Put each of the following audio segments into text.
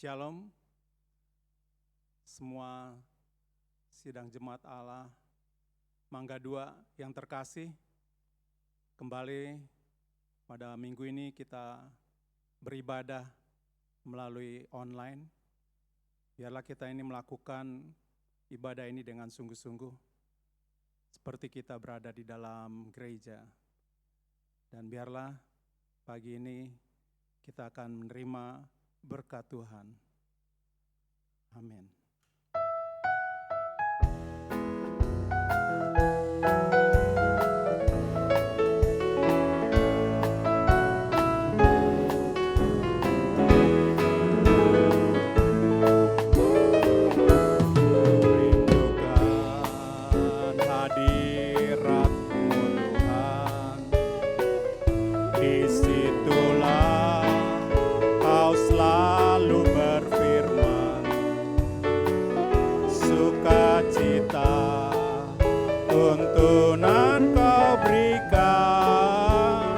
Shalom, semua sidang jemaat Allah, Mangga 2 yang terkasih, kembali pada minggu ini kita beribadah melalui online. Biarlah kita ini melakukan ibadah ini dengan sungguh-sungguh, seperti kita berada di dalam gereja. Dan biarlah pagi ini kita akan menerima berkat Tuhan. Amin. Rindukan hadirat-Mu Tuhan, disitulah Kau selalu berfirman, sukacita tuntunan Kau berikan.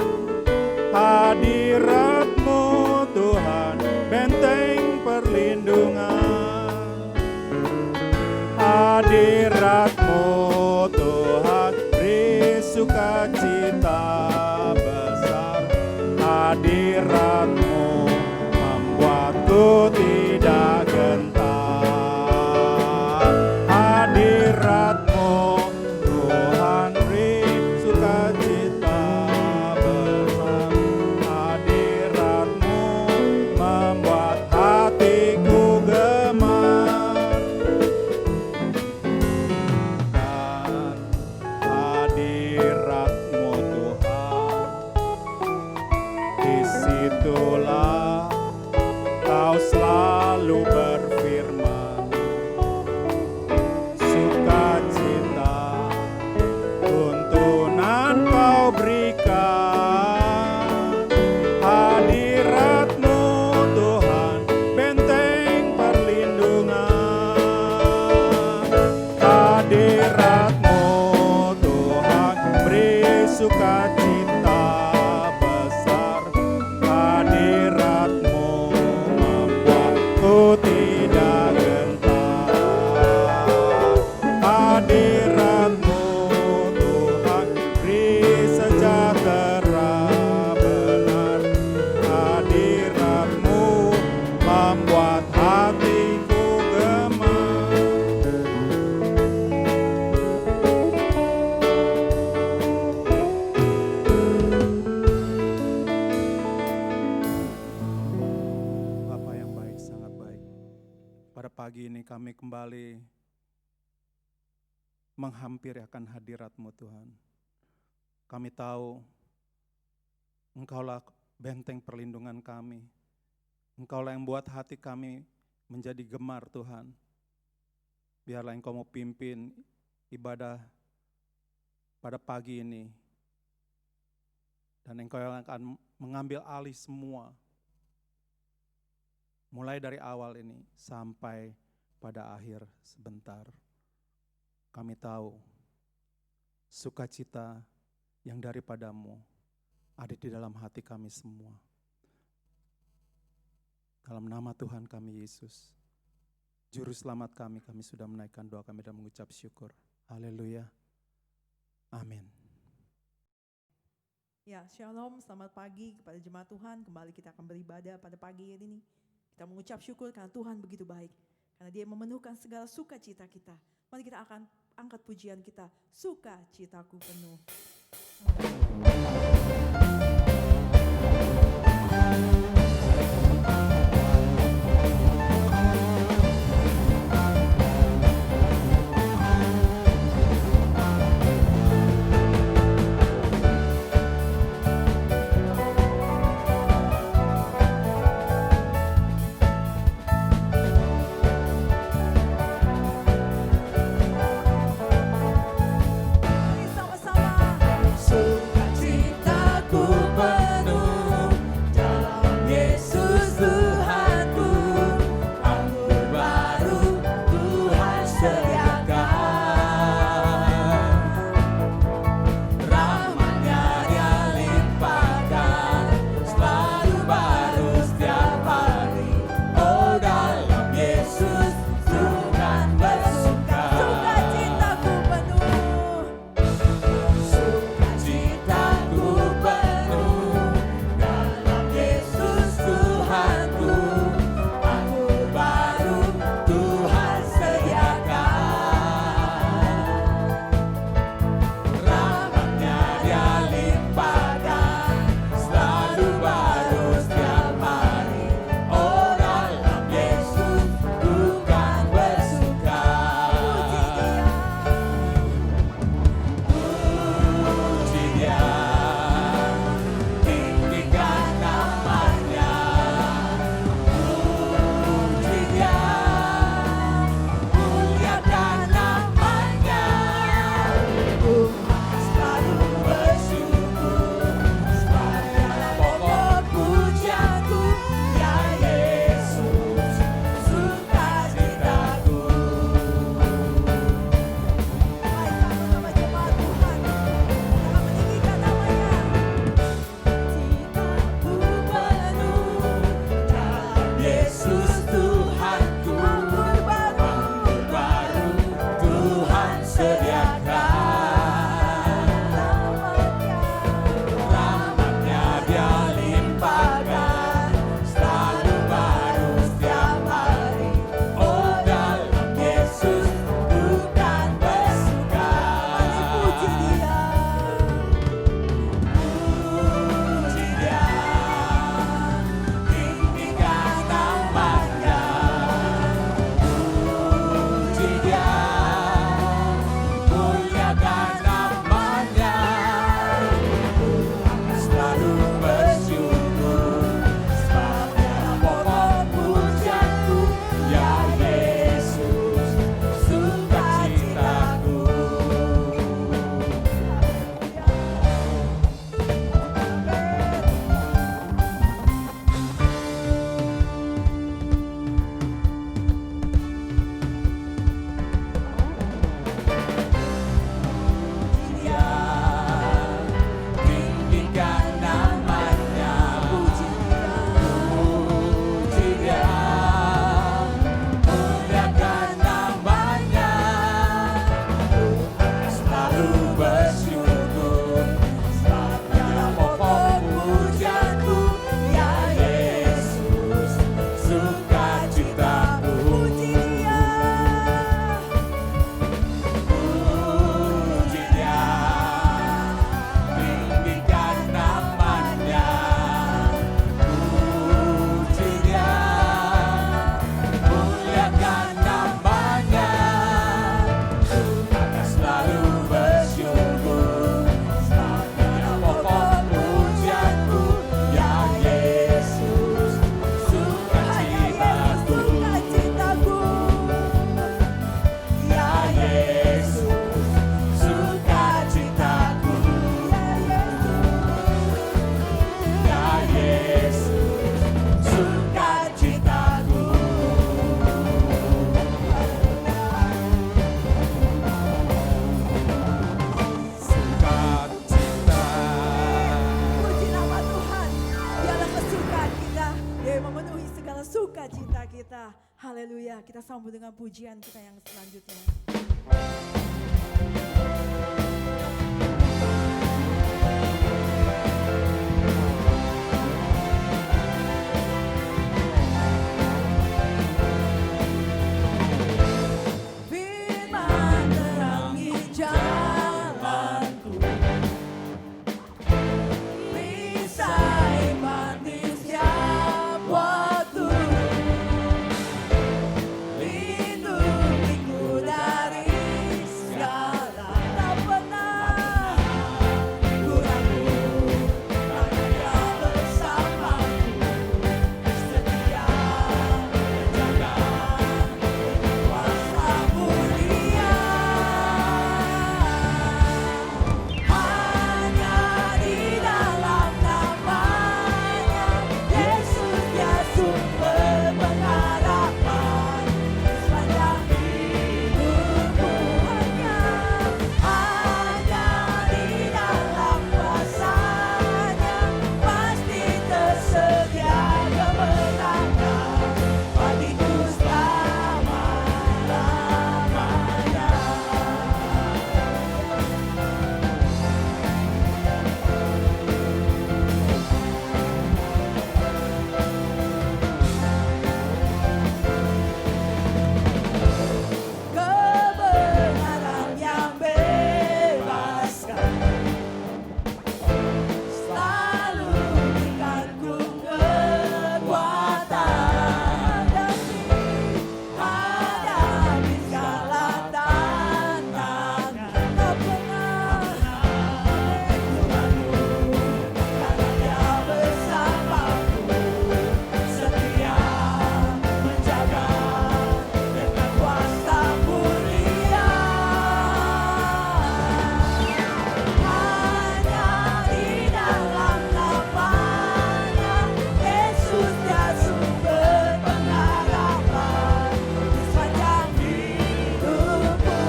Hadirat-Mu Tuhan, benteng perlindungan. Hadirat-Mu Tuhan, beri sukacita besar. Hadirat-Mu membuatku tidak gentar. Hadirat-Mu Tuhan, beri sukacita besar. Hadirat-Mu membuat hatiku gemar. Dan hadirat-Mu Tuhan, disitulah Kau selalu berfirman, sukacita tuntunan Kau berikan. Hadirat-Mu Tuhan, benteng perlindungan. Hadirat-Mu Tuhan, beri sukacita besar. Hadirat-Mu membuatku tidak gentar. Hadirat-Mu Tuhan, beri sejahtera benar. Hadirat-Mu membuat hatiku gemar. Bapa yang baik, sangat baik. Pada pagi ini kami kembali menghampiri akan hadirat-Mu Tuhan. Kami tahu Engkaulah benteng perlindungan kami. Engkaulah yang buat hati kami menjadi gemar Tuhan. Biarlah Engkau mau pimpin ibadah pada pagi ini. Dan Engkau yang akan mengambil alih semua. Mulai dari awal ini sampai pada akhir sebentar. Kami tahu sukacita yang daripada-Mu ada di dalam hati kami semua. Dalam nama Tuhan kami Yesus, Juru Selamat kami sudah menaikkan doa kami dan mengucap syukur. Haleluya. Amin. Ya, shalom, selamat pagi kepada jemaat Tuhan. Kembali kita akan beribadah pada pagi ini. Kita mengucap syukur karena Tuhan begitu baik. Karena Dia memenuhkan segala sukacita kita. Mari kita akan angkat pujian kita, sukacitaku penuh. Sukacita kita. Haleluya, kita sambut dengan pujian kita yang selanjutnya. Firman terangi jalanku, perisai manis setiap waktu, lindungiku dari segala tak pernah ku ragu, karena Dia bersamaku, setia menjaga kuasa mulia. Hanya di dalam namanya Yesus dia sumber pengharapan sepanjang hidupku. Hanya di dalam kuasanya pasti tersedia kemenangan bagiku selama-lamanya. Kebenaran yang bebaskan selalu berikanku kekuatan demi hadapi segala tantangan. Tak pernah ku ragu, karena Dia bersamaku, setia menjaga dengan kuasa mulia. Hanya di dalam namanya Yesus dia sumber pengharapan sepanjang hidupku.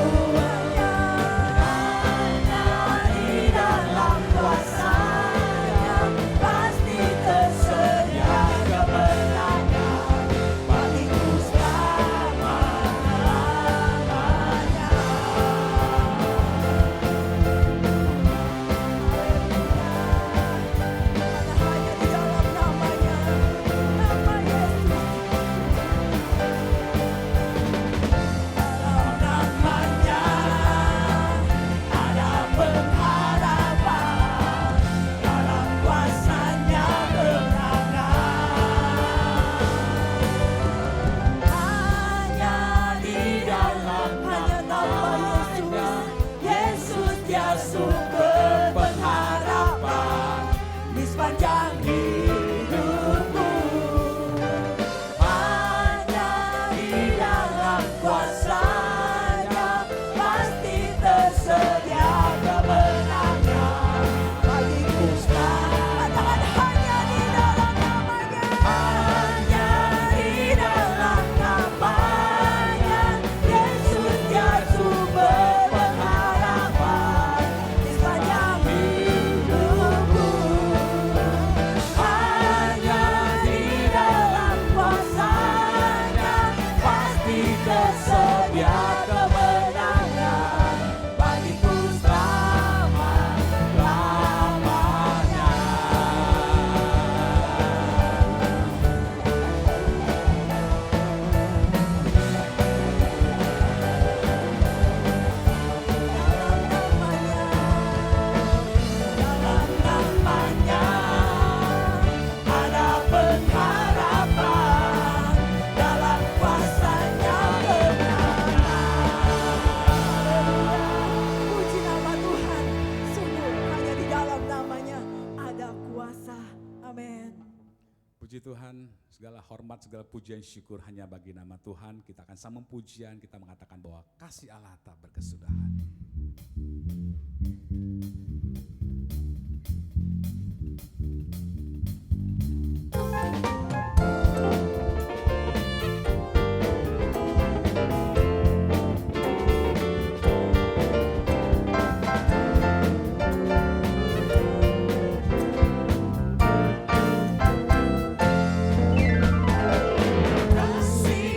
Hanya di dalam kuasanya pasti tersedia kemenangan bagiku selama-lamanya. Hanya di dalam namanya, nama Yesus. Dalam namanya ada pengharapan, dalam kuasanya kemenangan. Hanya di dalam nama Yesus dia sumber pengharapan di sepanjang hidupku. Hanya di dalam kuasanya pasti tersedia kemenangan bagiku selama. Hanya di dalam namanya, hanya di dalam namanya Yesus dia sumber pengharapan di sepanjang hidupku. Hanya di dalam kuasanya pasti tersedia kemenangan bagiku selama-lamanya. Dalam namanya ada pengharapan, dalam kuasanya kemenangan. Puji nama Tuhan, sungguh hanya di dalam namanya ada kuasa. Amin. Puji Tuhan, segala hormat, segala pujian syukur hanya bagi nama Tuhan. Kita akan sambung pujian, kita mengatakan bahwa kasih Allah tak berkesudahan. Kasih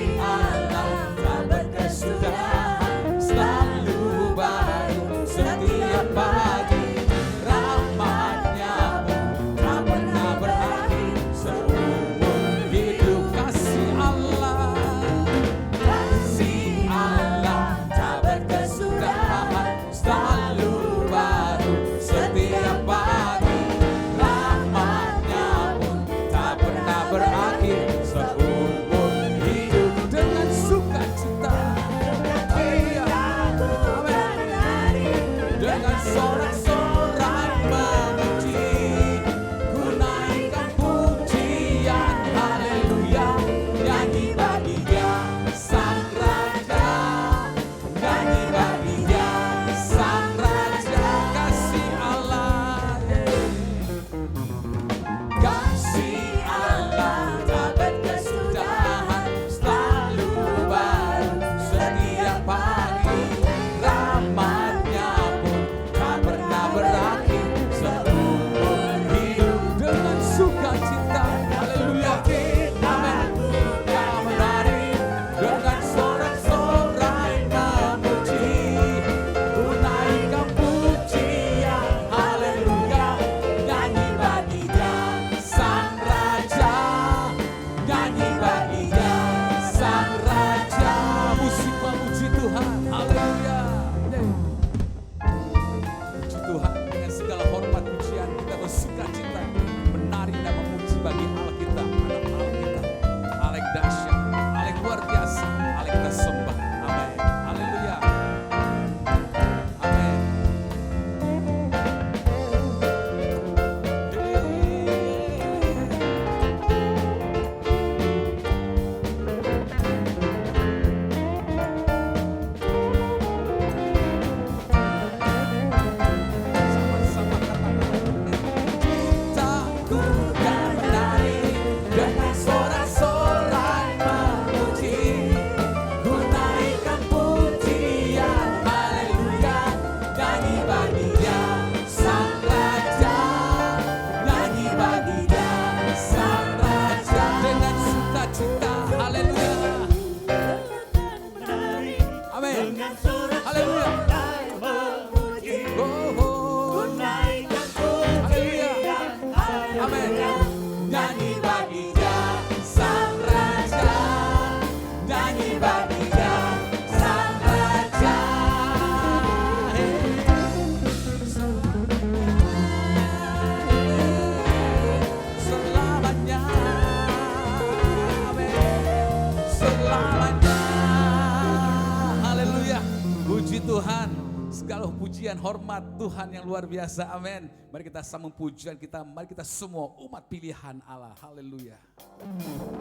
segala pujian, hormat Tuhan yang luar biasa. Amin. Mari kita sambung pujian kita. Mari kita semua umat pilihan Allah. Haleluya.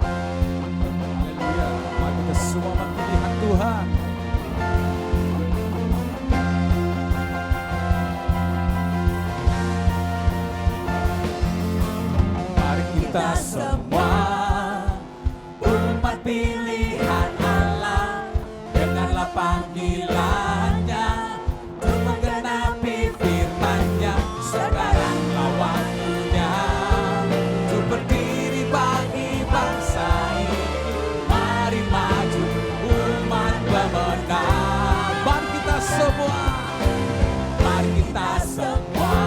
Haleluya. Mari kita semua umat pilihan Tuhan. Mari kita semua umat pilihan Allah, dengarlah panggilannya untuk menggenapi firman-Nya. Sekaranglah waktunya untuk berdiri bagi bangsa ini. Mari maju umat pemenang. Mari kita semua, mari kita semua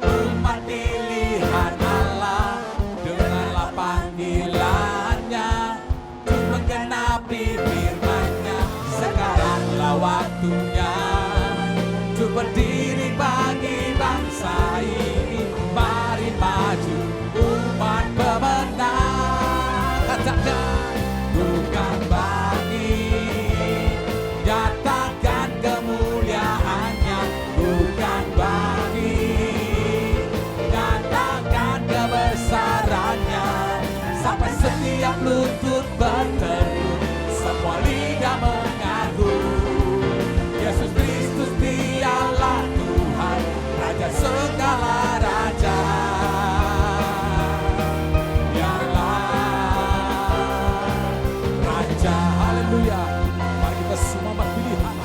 umat pilihan Allah, dengarlah panggilannya untuk menggenapi firman-Nya. Sekaranglah waktunya untuk berdiri bagi bangsa ini. Mari maju umat pemenang. Katakan, bukan bagi, nyatakan kemuliaan-Nya. Bukan bagi, nyatakan kebesaran-Nya. Sampai setiap lutut berteduh, semua lidah mengaku Yesus Kristus Dialah Tuhan, Raja segala raja. Dialah Raja. Haleluya. Mari kita semua berpilihan.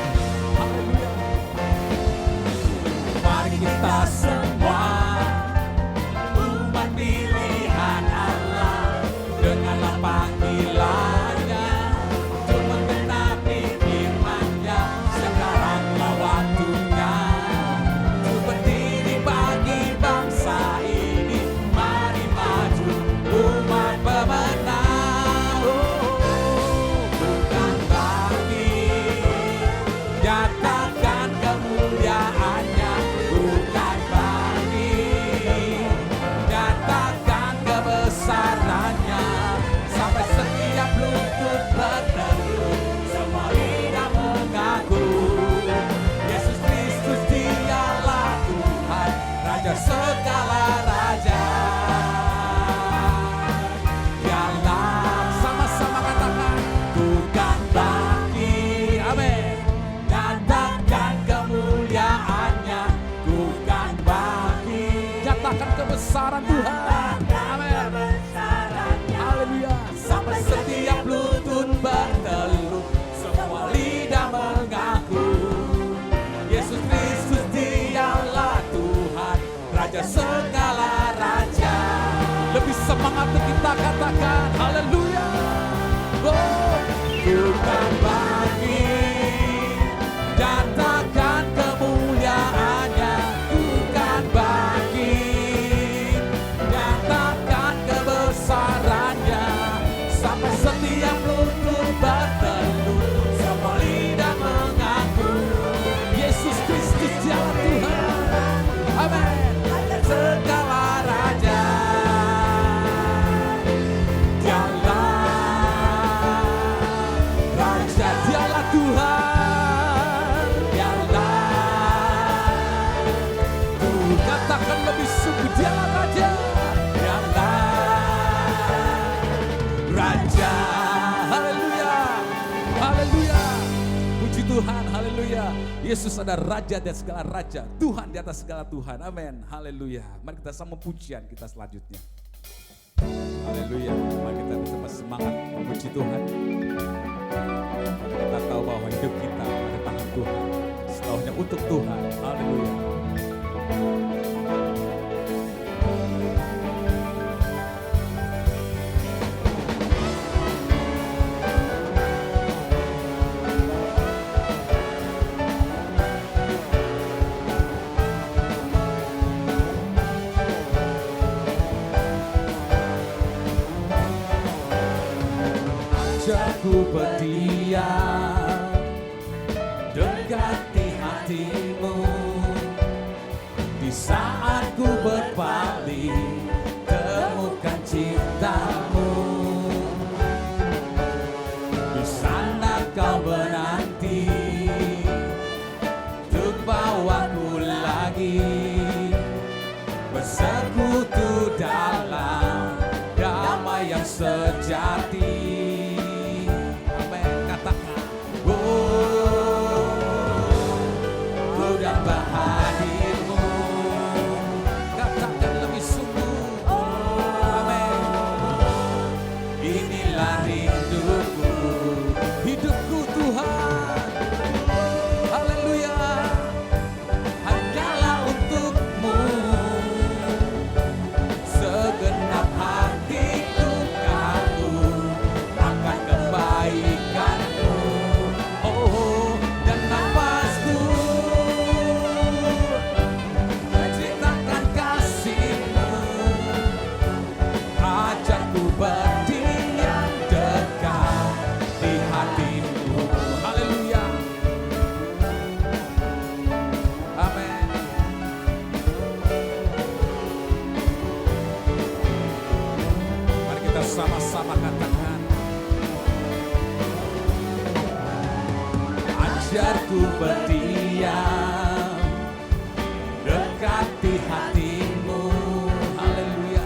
Haleluya. Mari kita semua umat pilihan Allah, dengarlah panggilannya untuk menggenapi firman-Nya. Sekaranglah waktunya untuk berdiri bagi bangsa ini. Mari maju umat pemenang. Bukan bagi, nyatakan kemuliaan-Nya. Bukan bagi, nyatakan kebesaran-Nya. Sampai setiap lutut berteduh, semua lidah mengaku Yesus Kristus Dialah Tuhan, Raja segala raja. Dialah, sama-sama katakan, bukan bagi, amin, nyatakan kemuliaan-Nya. Bukan bagi, nyatakan kebesaran Tuhan, amin. Haleluya. Sampai setiap lutut berteluh, semua lidah mengaku Yesus Kristus Dialah Tuhan, Raja segala raja. Lebih semangat kita katakan haleluya. Oh, bukan bagi, nyatakan kemuliaan-Nya. Bukan bagi, nyatakan kebesaran-Nya. Sampai setiap lutut berteluh, semua lidah mengaku Yesus Kristus Dialah Tuhan, amin, segala raja. Dialah Raja, Dialah Tuhan, Dialah Tuhan. Katakan lebih sungguh, Dialah Raja, Dialah Raja. Haleluya, haleluya. Puji Tuhan, haleluya. Yesus ada Raja dan segala raja, Tuhan di atas segala Tuhan, amin, haleluya. Mari kita sama pujian kita selanjutnya. Haleluya, mari kita bersama semangat memuji Tuhan. Kita tahu bahwa hidup kita ada tangan Tuhan, seluruhnya untuk Tuhan, haleluya. Ajakku berdiam, dekati hatimu. Di saat ku berpaling, temukan cintamu. Di sana kau menanti, damai yang sejati. Amin, katakan. Oh, ku dapat hadirmu. Katakan lebih sungguh. Amin. Inilah rinduku, hidupku Tuhan. Haleluya. Hanyalah untukmu. Segenap hatiku kagum akan kebaikanmu. Oh, dan nafasku menceritakan kasih-Mu. Ajakku berdiam dekat di hati-Mu. Haleluya. Amin. Mari kita sama-sama katakan. Ajarku berdiam dekat di hati-Mu. Haleluya.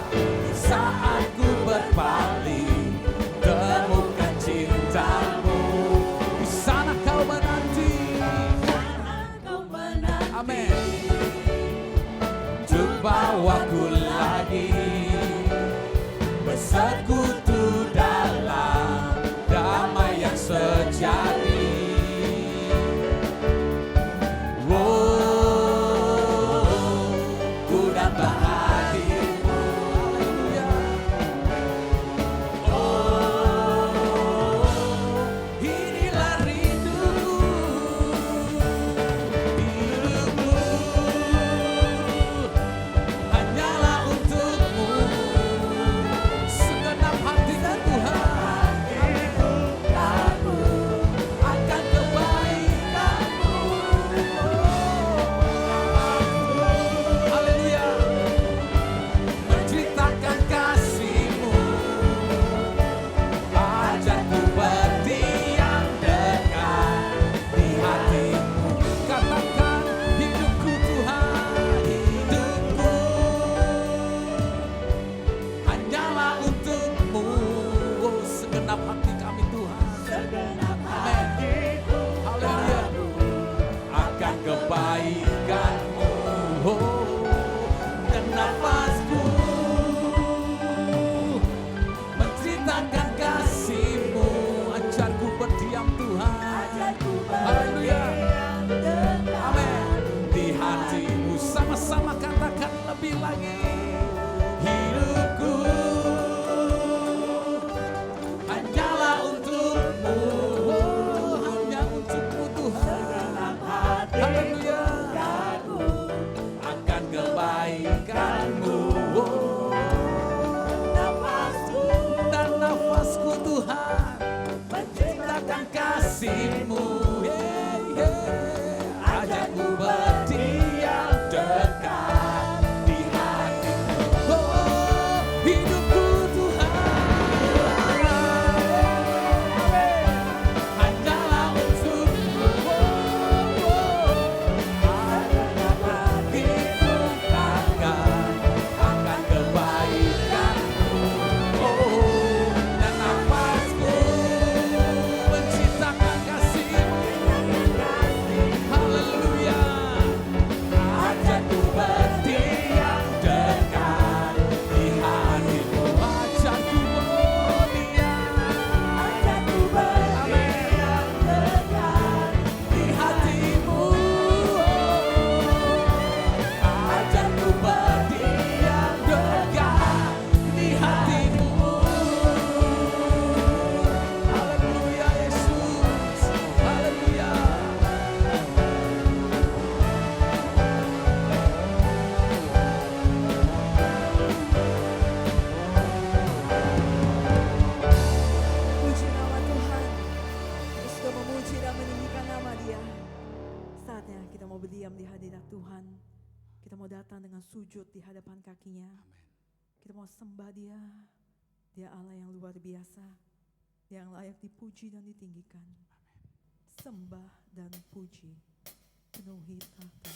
Saat ku berpaling, temukan cinta-Mu. Di sana kau menanti. Amin. Untuk bawaku lagi bersekutu dalam damai yang sejati. Oh, ku dapat hadirmu. Haleluya. Oh, inilah rinduku, hidupku hanyalah untukmu. Segenap hatiku Tuhan, aku akan kebaikanmu. Haleluya. Menceritakan kasih-Mu. Ajakku berdiam dekat di hati-Mu. Katakan hidupku Tuhan, hidupku hanyalah untukmu. Oh, segenap hati kami Tuhan. Amin. Haleluya. Akan kebaikan-Mu. Oh, dan nafasku menceritakan kasih-Mu. Ajarku berdiam Tuhan. Haleluya. Amin. Di hati-Mu. Sama-sama katakan lebih lagi. Hidupku hanyalah untukmu. Oh, hanya untukmu Tuhan. Haleluya. Akan kebaikan-Mu. Oh, dan nafasku Tuhan menceritakan kasih-Mu. Yeah, yeah. Ajakku berdiam dekat di hati-Mu. Oh, hidupku Tuhan hanyalah untukmu. Oh, hatiku akan kebaikan-Mu. Oh, dan nafasku menciptakan kasih-Mu. Haleluya. Ajakku berdiam dekat di hati-Mu. Ajakku berdiam. Amin. Di hati-Mu. Ajakku berdiam dekat di hati-Mu. Haleluya Yesus. Haleluya. Puji nama Tuhan. Kita sudah memuji dan meninggikan nama Dia. Saatnya kita mau berdiam di hadirat Tuhan. Kita mau datang dengan sujud di hadapan kaki-Nya. Kita mau sembah Dia. Dia Allah yang luar biasa. Yang layak dipuji dan ditinggikan. Sembah dan puji. Penuhi tahta.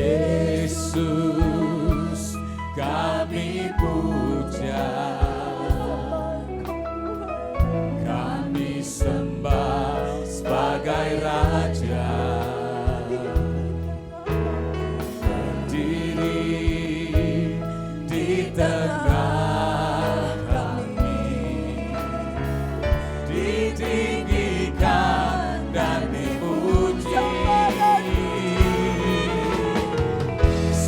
Yesus kami puja, kami sembah sebagai Raja, berdiri di tengah kami, ditinggikan dan dipuji,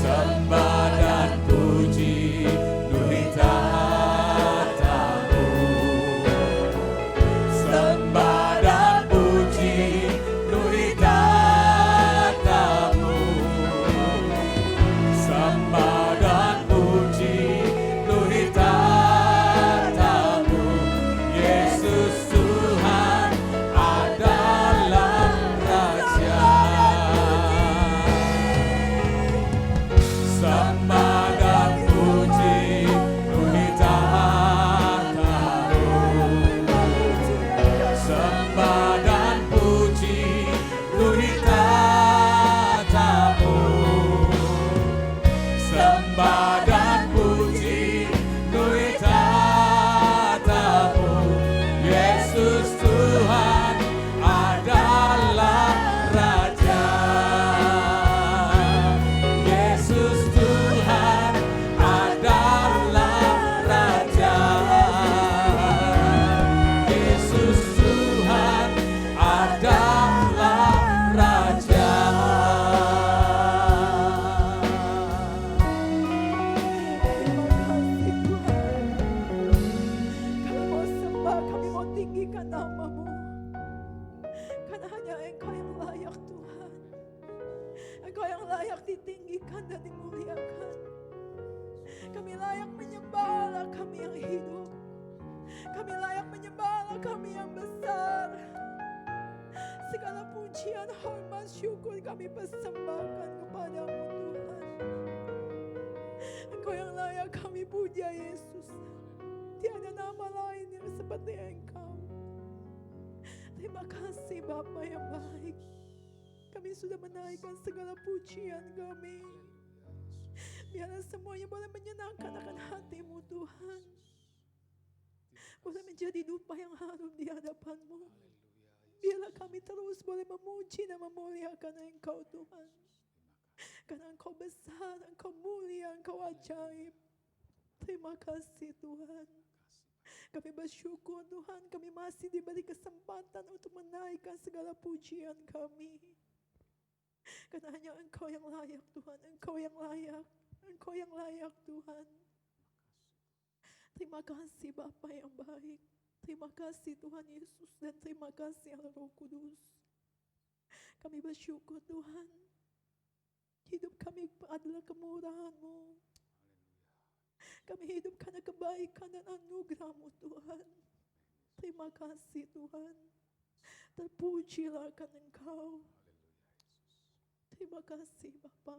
sembah dan puji nuri tahta-Mu, sembah dan puji nuri tahta-Mu, sembah dan puji nuri tahta-Mu. Yesus Tuhan adalah Raja. Sembah dan puji nuri tahta-Mu, sembah dan puji nuri tahta-Mu, sembah dan puji nuri tahta-Mu. Yesus Tuhan adalah Raja. Yesus Tuhan adalah Raja. Yesus Tuhan adalah Raja. Kami mau sembah, kami mau tinggikan nama-Mu. Karena hanya Engkau yang layak Tuhan. Engkau yang layak ditinggikan dan dimuliakan. Kami layak menyembah Allah kami yang hidup. Kami layak menyembah Allah kami yang besar. Segala pujian, hormat, syukur kami persembahkan kepadamu Tuhan. Engkau yang layak kami puja Yesus. Tiada nama lain yang seperti Engkau. Terima kasih Bapa yang baik. Kami sudah menaikkan segala pujian kami. Biarlah semuanya boleh menyenangkan akan hati-Mu Tuhan. Boleh menjadi dupa yang harum di hadapan-Mu. Biarlah kami terus boleh memuji dan memuliakan Engkau Tuhan. Karena Engkau besar, Engkau mulia, Engkau ajaib. Terima kasih Tuhan. Kami bersyukur Tuhan, kami masih diberi kesempatan untuk menaikkan segala pujian kami. Karena hanya Engkau yang layak Tuhan, Engkau yang layak, Engkau yang layak Tuhan. Terima kasih Bapa yang baik. Terima kasih Tuhan Yesus dan terima kasih Allah Roh Kudus. Kami bersyukur Tuhan. Hidup kami adalah kemurahan-Mu. Kami hidup karena kebaikan dan anugerah-Mu Tuhan. Terima kasih Tuhan. Terpujilah akan Engkau. Terima kasih Bapa.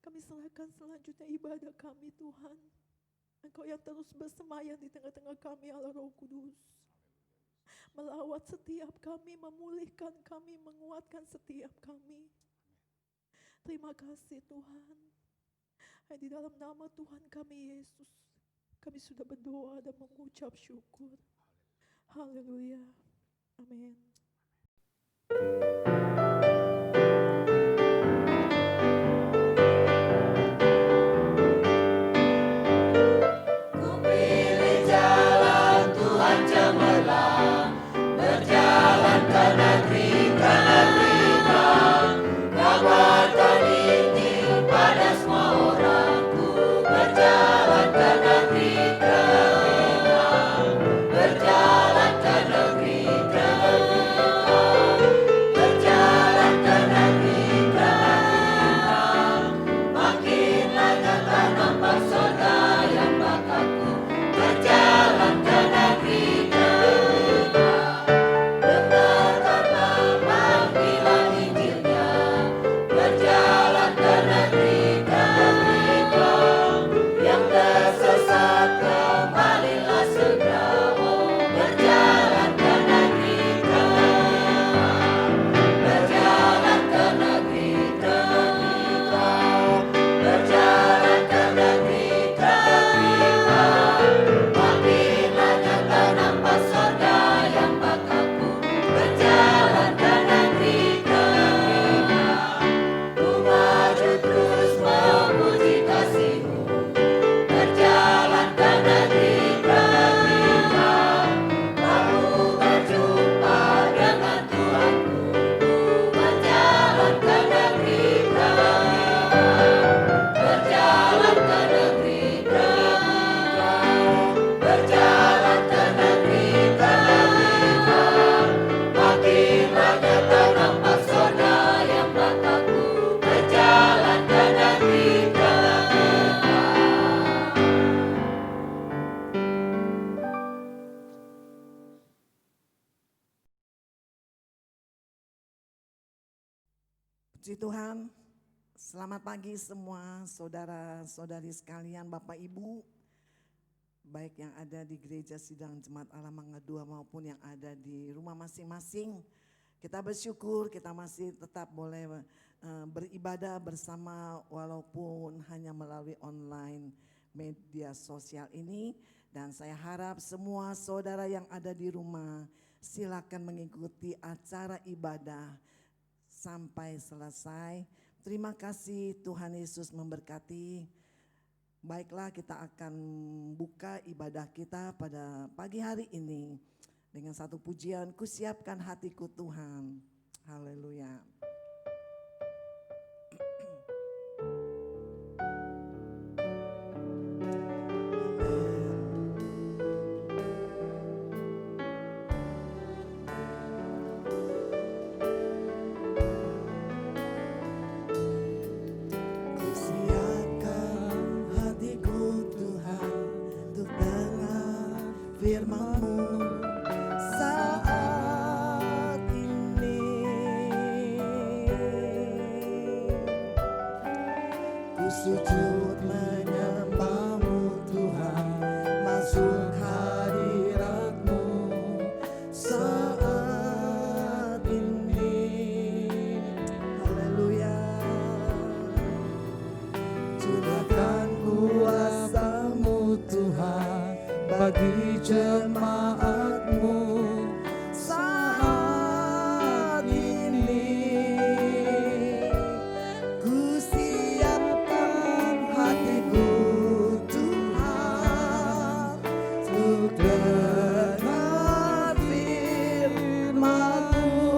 Kami serahkan selanjutnya ibadah kami Tuhan. Engkau yang terus bersemayam di tengah-tengah kami Allah Roh Kudus. Melawat setiap kami, memulihkan kami, menguatkan setiap kami. Terima kasih Tuhan. Di dalam nama Tuhan kami Yesus, kami sudah berdoa dan mengucap syukur. Haleluya. Amin. Berjalan ke negeri Puji Tuhan, selamat pagi semua saudara-saudari sekalian, Bapak Ibu, baik yang ada di gereja sidang Jemaat Allah Mangga II maupun yang ada di rumah masing-masing. Kita bersyukur kita masih tetap boleh beribadah bersama walaupun hanya melalui online media sosial ini. Dan saya harap semua saudara yang ada di rumah silakan mengikuti acara ibadah sampai selesai. Terima kasih, Tuhan Yesus memberkati. Baiklah, kita akan buka ibadah kita pada pagi hari ini dengan satu pujian, "Ku siapkan hatiku Tuhan." Haleluya. Firman-Mu saat ini, ku sujud menyembah-Mu Tuhan, masuk hadirat-Mu saat ini. Haleluya. Curahkan kuasa-Mu Tuhan bagi jemaat-Mu saat ini. Ku siapkan hatiku Tuhan untuk dengar firman-Mu.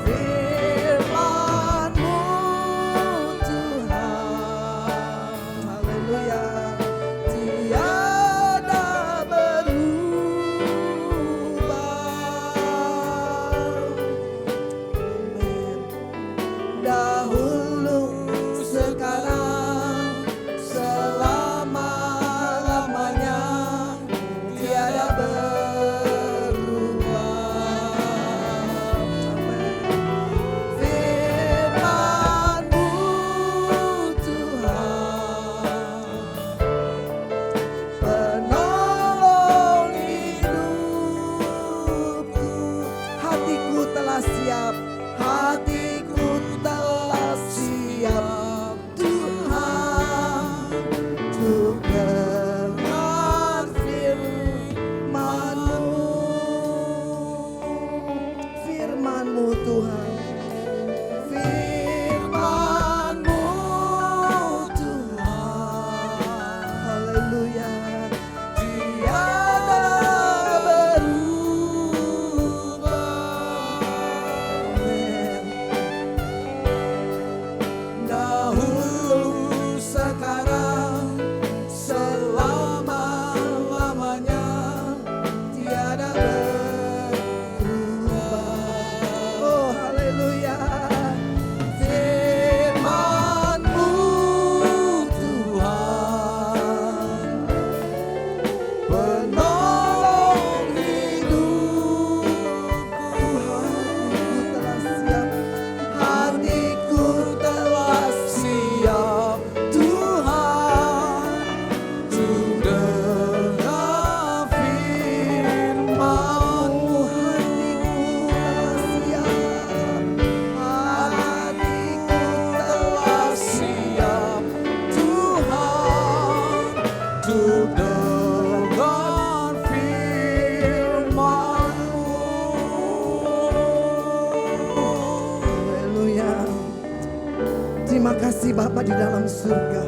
Firman-Mu Tuhan, haleluya, tiada berubah. Amin. Dahulu, sekarang, selama-lamanya, tiada berubah. Amin. Firman-Mu Tuhan, penolong hidupku. Hatiku telah siap, hatiku telah siap Tuhan, untuk dengar firman-Mu. Firman-Mu Tuhan, firman-Mu Tuhan, haleluya, tiada berubah. Amin. Dahulu, sekarang, selama-lamanya, tiada berubah. Oh, haleluya. Firman-Mu Tuhan, penolong hidupku. Hatiku telah siap Tuhan, untuk dengar firman-Mu. Hatiku telah siap Tuhan, untuk dengar firman-Mu. Haleluya. Terima kasih Bapa di dalam surga.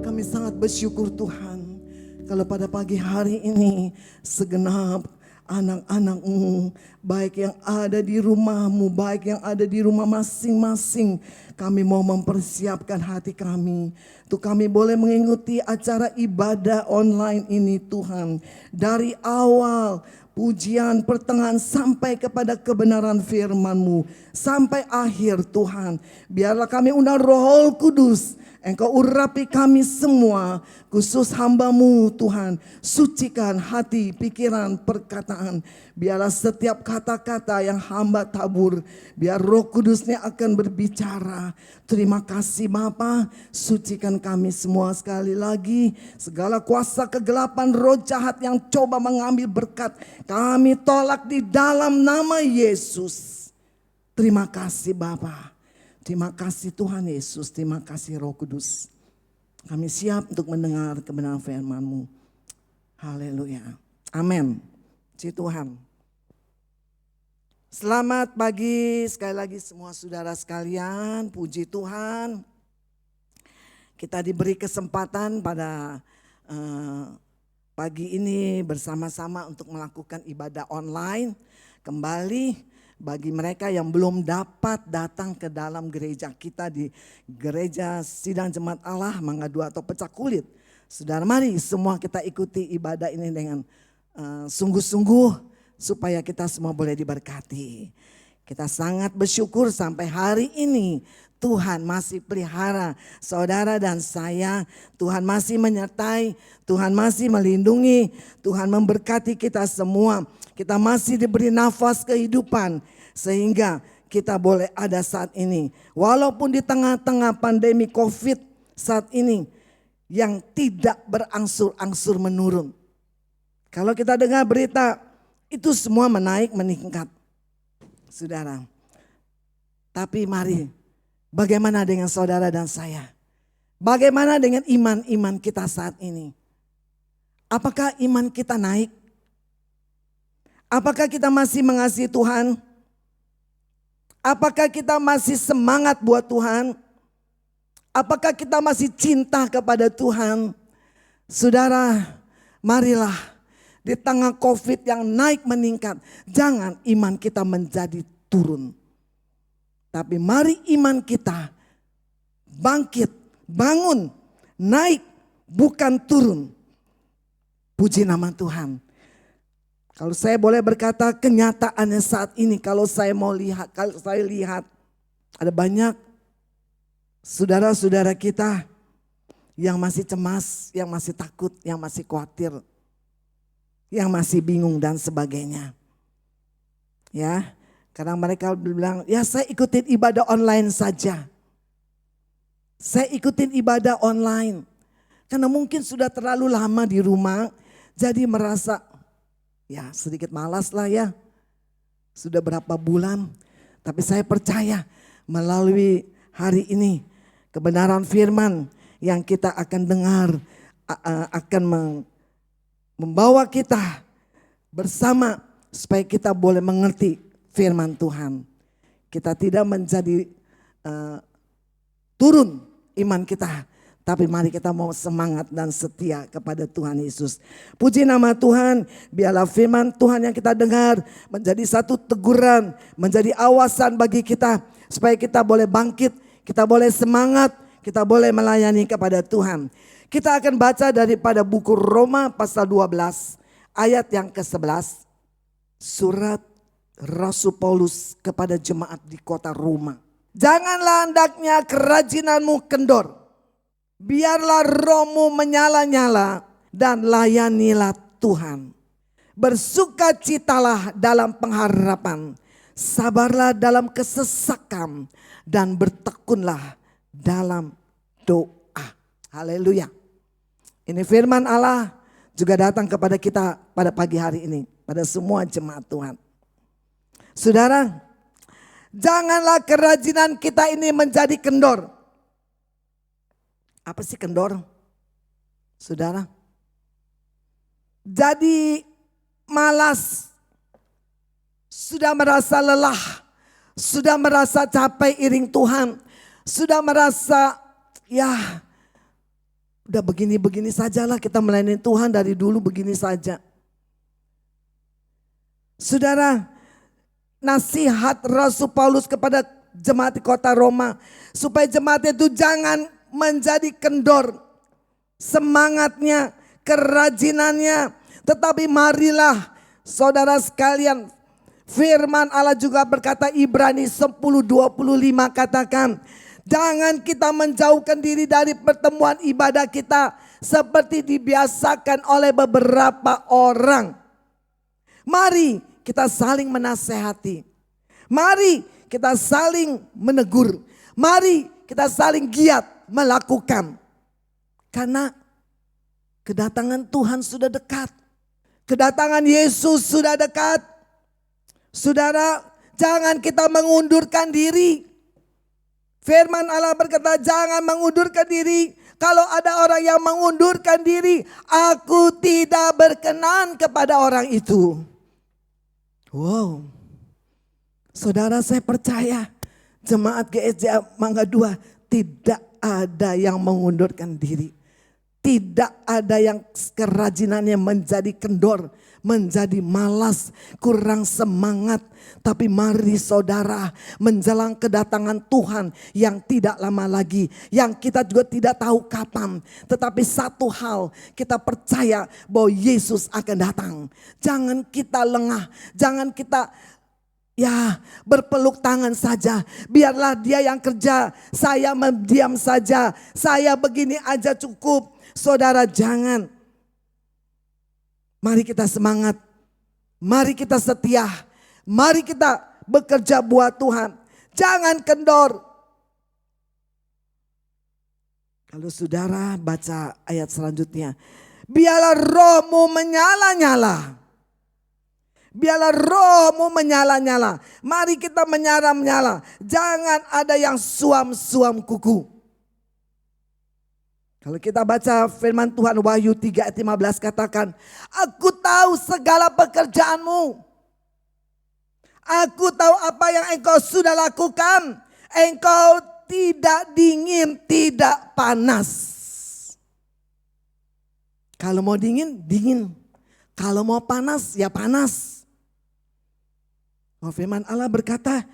Kami sangat bersyukur Tuhan, kalau pada pagi hari ini segenap anak-anak-Mu, baik yang ada di rumah-Mu, baik yang ada di rumah masing-masing, kami mau mempersiapkan hati kami untuk kami boleh mengikuti acara ibadah online ini Tuhan. Dari awal pujian, pertengahan sampai kepada kebenaran firman-Mu, sampai akhir Tuhan. Biarlah kami undang Roh Kudus, Engkau urapi kami semua, khusus hamba-Mu Tuhan. Sucikan hati, pikiran, perkataan. Biarlah setiap kata-kata yang hamba tabur, biar Roh Kudusnya akan berbicara. Terima kasih Bapa, sucikan kami semua sekali lagi. Segala kuasa kegelapan, roh jahat yang coba mengambil berkat, kami tolak di dalam nama Yesus. Terima kasih Bapa. Terima kasih Tuhan Yesus, terima kasih Roh Kudus. Kami siap untuk mendengar kebenaran firman-Mu. Haleluya. Amin. Puji Tuhan. Selamat pagi sekali lagi semua saudara sekalian. Puji Tuhan. Kita diberi kesempatan pada pagi ini bersama-sama untuk melakukan ibadah online. Kembali bagi mereka yang belum dapat datang ke dalam gereja kita di Gereja Sidang Jemaat Allah Mangga 2 atau Pecak Kulit. Saudara, mari semua kita ikuti ibadah ini dengan sungguh-sungguh supaya kita semua boleh diberkati. Kita sangat bersyukur sampai hari ini Tuhan masih pelihara saudara dan saya. Tuhan masih menyertai, Tuhan masih melindungi, Tuhan memberkati kita semua. Kita masih diberi nafas kehidupan sehingga kita boleh ada saat ini. Walaupun di tengah-tengah pandemi COVID saat ini yang tidak berangsur-angsur menurun. Kalau kita dengar berita itu semua meningkat. Saudara. Tapi mari, bagaimana dengan saudara dan saya? Bagaimana dengan iman-iman kita saat ini? Apakah iman kita naik? Apakah kita masih mengasihi Tuhan? Apakah kita masih semangat buat Tuhan? Apakah kita masih cinta kepada Tuhan? Saudara, marilah di tengah COVID yang naik meningkat, jangan iman kita menjadi turun. Tapi mari iman kita bangkit, bangun, naik, bukan turun. Puji nama Tuhan. Kalau saya boleh berkata kenyataannya saat ini, kalau saya lihat ada banyak saudara-saudara kita yang masih cemas, yang masih takut, yang masih khawatir, yang masih bingung dan sebagainya. Ya, karena mereka bilang, ya saya ikutin ibadah online saja. Saya ikutin ibadah online. Karena mungkin sudah terlalu lama di rumah, jadi merasa ya sedikit malas lah ya. Sudah berapa bulan. Tapi saya percaya melalui hari ini kebenaran firman yang kita akan dengar akan membawa kita bersama supaya kita boleh mengerti firman Tuhan. Kita tidak menjadi turun iman kita. Tapi mari kita mau semangat dan setia kepada Tuhan Yesus. Puji nama Tuhan, biarlah firman Tuhan yang kita dengar menjadi satu teguran, menjadi awasan bagi kita. Supaya kita boleh bangkit, kita boleh semangat, kita boleh melayani kepada Tuhan. Kita akan baca daripada buku Roma pasal 12 ayat yang ke-11. Surat Rasul Paulus kepada jemaat di kota Roma. Janganlah hendaknya kerajinanmu kendor. Biarlah rohmu menyala-nyala dan layanilah Tuhan. Bersukacitalah dalam pengharapan, sabarlah dalam kesesakan, dan bertekunlah dalam doa. Haleluya. Ini firman Allah juga datang kepada kita pada pagi hari ini, pada semua jemaat Tuhan. Saudara, janganlah kerajinan kita ini menjadi kendor. Apa sih kendor? Saudara. Jadi malas, sudah merasa lelah, sudah merasa capek iring Tuhan, sudah merasa ya udah begini-begini sajalah kita melayani Tuhan dari dulu begini saja. Saudara, nasihat Rasul Paulus kepada jemaat di kota Roma supaya jemaat itu jangan menjadi kendor semangatnya, kerajinannya. Tetapi marilah saudara sekalian, firman Allah juga berkata Ibrani 10:25 katakan, Jangan kita menjauhkan diri dari pertemuan ibadah kita seperti dibiasakan oleh beberapa orang. Mari kita saling menasehati. Mari kita saling menegur. Mari kita saling giat melakukan. Karena kedatangan Tuhan sudah dekat. Kedatangan Yesus sudah dekat. Saudara, jangan kita mengundurkan diri. Firman Allah berkata, jangan mengundurkan diri. Kalau ada orang yang mengundurkan diri, aku tidak berkenan kepada orang itu. Wow. Saudara, saya percaya jemaat GSJ Mangga 2 tidak ada yang mengundurkan diri. Tidak ada yang kerajinannya menjadi kendor, menjadi malas, kurang semangat. Tapi mari saudara, menjelang kedatangan Tuhan yang tidak lama lagi, yang kita juga tidak tahu kapan. Tetapi satu hal, kita percaya bahwa Yesus akan datang. Jangan kita lengah, jangan kita berpeluk tangan saja. Biarlah dia yang kerja, saya mendiam saja, saya begini aja cukup. Saudara, jangan. Mari kita semangat. Mari kita setia. Mari kita bekerja buat Tuhan. Jangan kendor. Kalau saudara baca ayat selanjutnya. Biarlah rohmu menyala-nyala. Biarlah rohmu menyala-nyala. Mari kita menyala-nyala. Jangan ada yang suam-suam kuku. Kalau kita baca firman Tuhan Wahyu 3 ayat 15 katakan, aku tahu segala pekerjaanmu. Aku tahu apa yang engkau sudah lakukan. Engkau tidak dingin, tidak panas. Kalau mau dingin, dingin. Kalau mau panas, ya panas. Firman Allah berkata,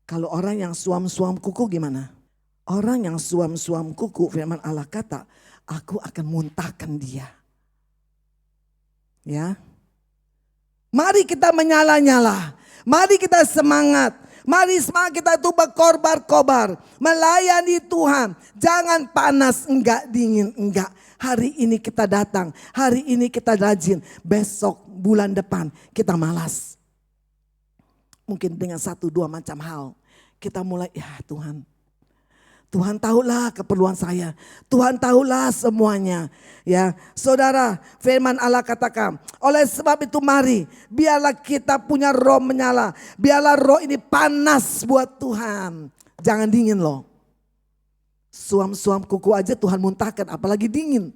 kalau orang yang suam-suam kuku gimana? Orang yang suam-suam kuku, firman Allah kata, aku akan muntahkan dia. Ya. Mari kita menyala-nyala. Mari kita semangat. Mari semangat kita itu berkobar-kobar. Melayani Tuhan. Jangan panas, enggak dingin, enggak. Hari ini kita datang. Hari ini kita rajin. Besok, bulan depan kita malas. Mungkin dengan 1-2 macam hal. Kita mulai, ya Tuhan. Tuhan tahulah keperluan saya. Tuhan tahulah semuanya. Ya, saudara, firman Allah katakan, oleh sebab itu mari, biarlah kita punya roh menyala. Biarlah roh ini panas buat Tuhan. Jangan dingin loh. Suam-suam kuku aja Tuhan muntahkan, apalagi dingin.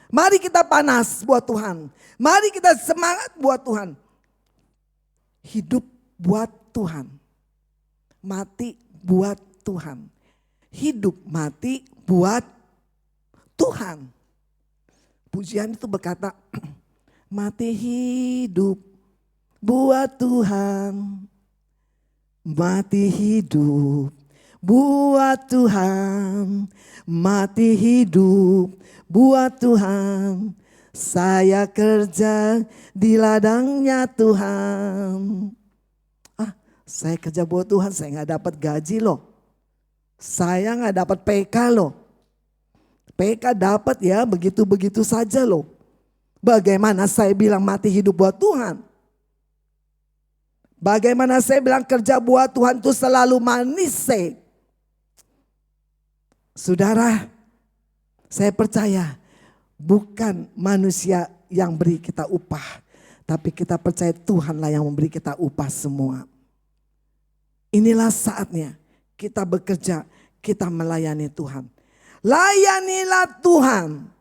Mari kita panas buat Tuhan. Mari kita semangat buat Tuhan. Hidup buat Tuhan. Mati buat Tuhan. Hidup mati buat Tuhan. Pujian itu berkata, mati hidup buat Tuhan. Mati hidup buat Tuhan. Mati hidup buat Tuhan. Saya kerja di ladangnya Tuhan. Saya kerja buat Tuhan, saya gak dapat gaji loh. Saya gak dapat PK loh. PK dapat ya begitu-begitu saja loh. Bagaimana saya bilang mati hidup buat Tuhan? Bagaimana saya bilang kerja buat Tuhan itu selalu manis? Saudara, saya percaya bukan manusia yang beri kita upah. Tapi kita percaya Tuhanlah yang memberi kita upah semua. Inilah saatnya kita bekerja, kita melayani Tuhan. Layanilah Tuhan.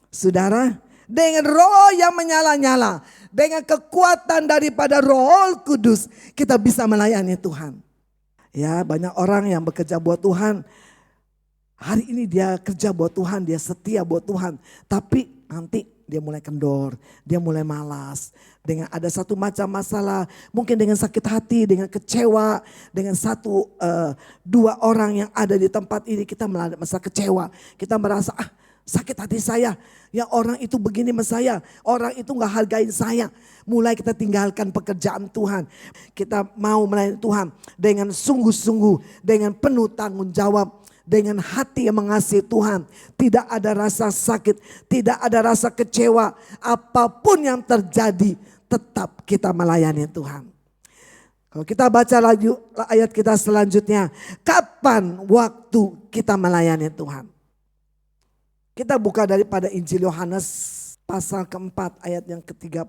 Saudara, dengan roh yang menyala-nyala, dengan kekuatan daripada Roh Kudus, kita bisa melayani Tuhan. Ya, banyak orang yang bekerja buat Tuhan. Hari ini dia kerja buat Tuhan, dia setia buat Tuhan. Tapi nanti dia mulai kendor, dia mulai malas. Dengan ada satu macam masalah, mungkin dengan sakit hati, dengan kecewa, dengan 1-2 orang yang ada di tempat ini kita merasa kecewa. Kita merasa sakit hati saya. Ya orang itu begini sama saya, orang itu gak hargain saya. Mulai kita tinggalkan pekerjaan Tuhan. Kita mau melayani Tuhan dengan sungguh-sungguh, dengan penuh tanggung jawab. Dengan hati yang mengasihi Tuhan. Tidak ada rasa sakit, tidak ada rasa kecewa. Apapun yang terjadi, tetap kita melayani Tuhan. Kalau kita baca lagi ayat kita selanjutnya. Kapan waktu kita melayani Tuhan? Kita buka daripada Injil Yohanes pasal keempat ayat yang ke-35.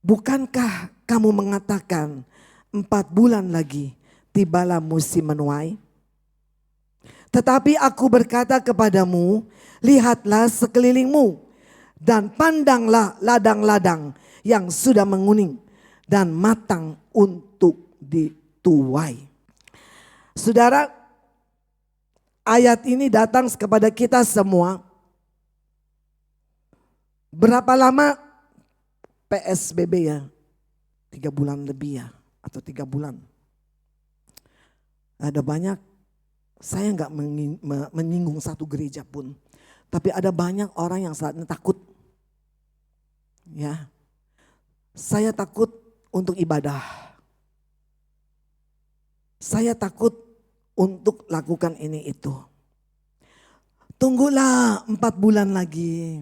Bukankah kamu mengatakan 4 bulan lagi tibalah musim menuai? Tetapi aku berkata kepadamu, lihatlah sekelilingmu dan pandanglah ladang-ladang yang sudah menguning dan matang untuk dituai. Saudara, ayat ini datang kepada kita semua. Berapa lama PSBB ya? 3 bulan lebih ya, atau 3 bulan. Ada banyak, saya nggak menyinggung satu gereja pun. Tapi ada banyak orang yang saat ini takut. Ya, saya takut untuk ibadah. Saya takut untuk lakukan ini itu. Tunggulah 4 bulan lagi.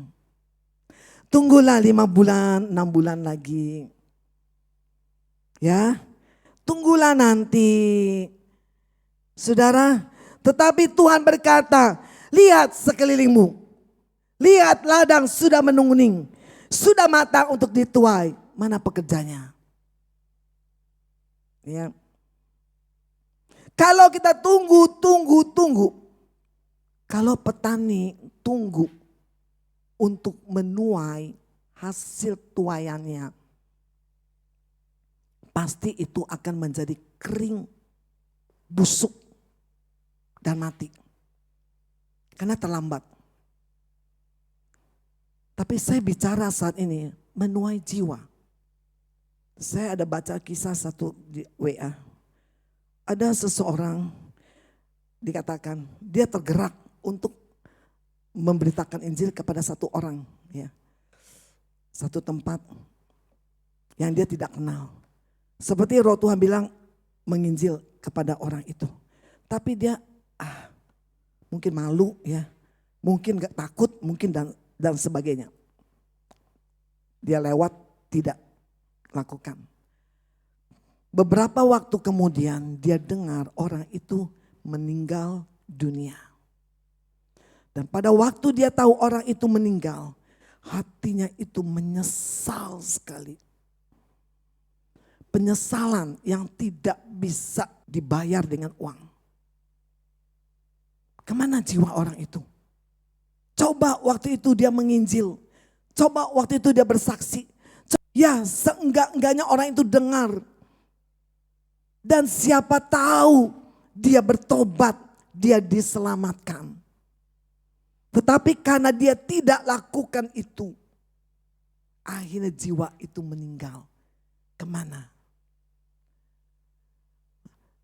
Tunggulah 5 bulan, 6 bulan lagi. Ya, tunggulah nanti. Saudara, tetapi Tuhan berkata, lihat sekelilingmu. Lihat ladang sudah menguning, sudah matang untuk dituai. Mana pekerjanya? Ya. Kalau kita tunggu. Kalau petani tunggu untuk menuai hasil tuaiannya, pasti itu akan menjadi kering, busuk, dan mati. Karena terlambat. Tapi saya bicara saat ini menuai jiwa. Saya ada baca kisah satu di WA. Ada seseorang dikatakan dia tergerak untuk memberitakan Injil kepada satu orang, ya, satu tempat yang dia tidak kenal. Seperti Roh Tuhan bilang menginjil kepada orang itu, tapi dia mungkin malu, ya, mungkin gak takut, mungkin dan sebagainya. Dia lewat, tidak lakukan. Beberapa waktu kemudian dia dengar orang itu meninggal dunia. Dan pada waktu dia tahu orang itu meninggal, hatinya itu menyesal sekali. Penyesalan yang tidak bisa dibayar dengan uang. Kemana jiwa orang itu? Coba waktu itu dia menginjil. Coba waktu itu dia bersaksi. Ya, seenggak-enggaknya orang itu dengar. Dan siapa tahu dia bertobat, dia diselamatkan. Tetapi karena dia tidak lakukan itu, akhirnya jiwa itu meninggal. Kemana?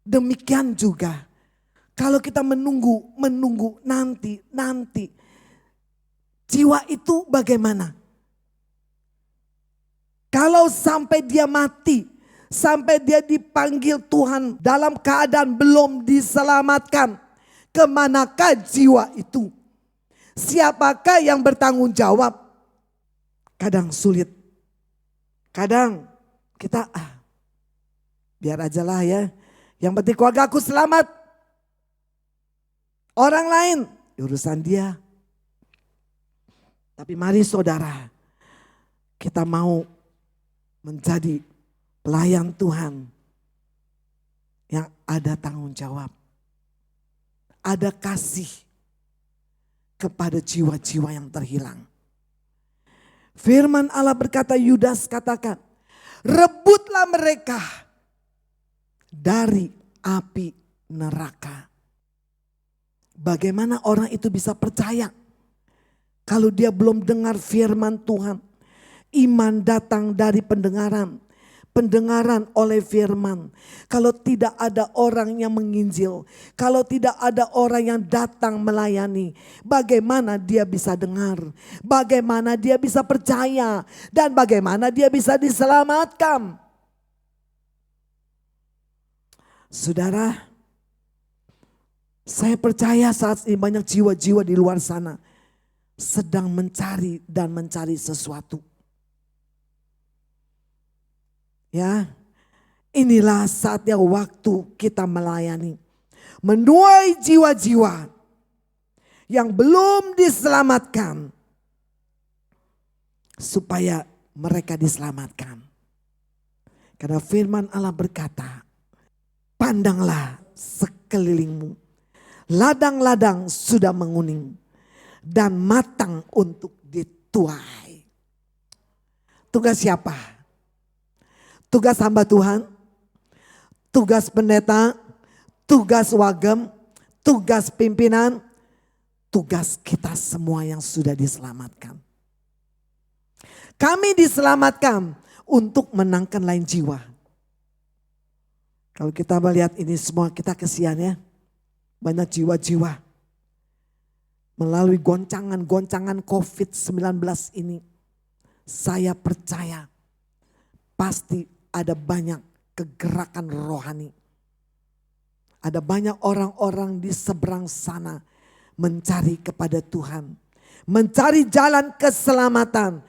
Demikian juga kalau kita menunggu nanti. Jiwa itu bagaimana? Kalau sampai dia mati, sampai dia dipanggil Tuhan dalam keadaan belum diselamatkan, kemanakah jiwa itu? Siapakah yang bertanggung jawab? Kadang sulit. Kadang kita biar aja lah ya. Yang penting keluarga aku selamat. Orang lain urusan dia. Tapi mari saudara, kita mau menjadi pelayan Tuhan yang ada tanggung jawab. Ada kasih kepada jiwa-jiwa yang terhilang. Firman Allah berkata, Yudas katakan, rebutlah mereka dari api neraka. Bagaimana orang itu bisa percaya kalau dia belum dengar firman Tuhan? Iman datang dari pendengaran, pendengaran oleh firman, kalau tidak ada orang yang menginjil, kalau tidak ada orang yang datang melayani, bagaimana dia bisa dengar, bagaimana dia bisa percaya, dan bagaimana dia bisa diselamatkan. Saudara, saya percaya saat ini banyak jiwa-jiwa di luar sana sedang mencari dan mencari sesuatu. Ya, inilah saatnya waktu kita melayani. Menuai jiwa-jiwa yang belum diselamatkan. Supaya mereka diselamatkan. Karena firman Allah berkata, pandanglah sekelilingmu. Ladang-ladang sudah menguning dan matang untuk dituai. Tugas siapa? Tugas hamba Tuhan, tugas pendeta, tugas wagem, tugas pimpinan, tugas kita semua yang sudah diselamatkan. Kami diselamatkan untuk menangkan lain jiwa. Kalau kita melihat ini semua, kita kesian ya. Banyak jiwa-jiwa melalui goncangan-goncangan COVID-19 ini. Saya percaya pasti ada banyak kegerakan rohani. Ada banyak orang-orang di seberang sana mencari kepada Tuhan. Mencari jalan keselamatan.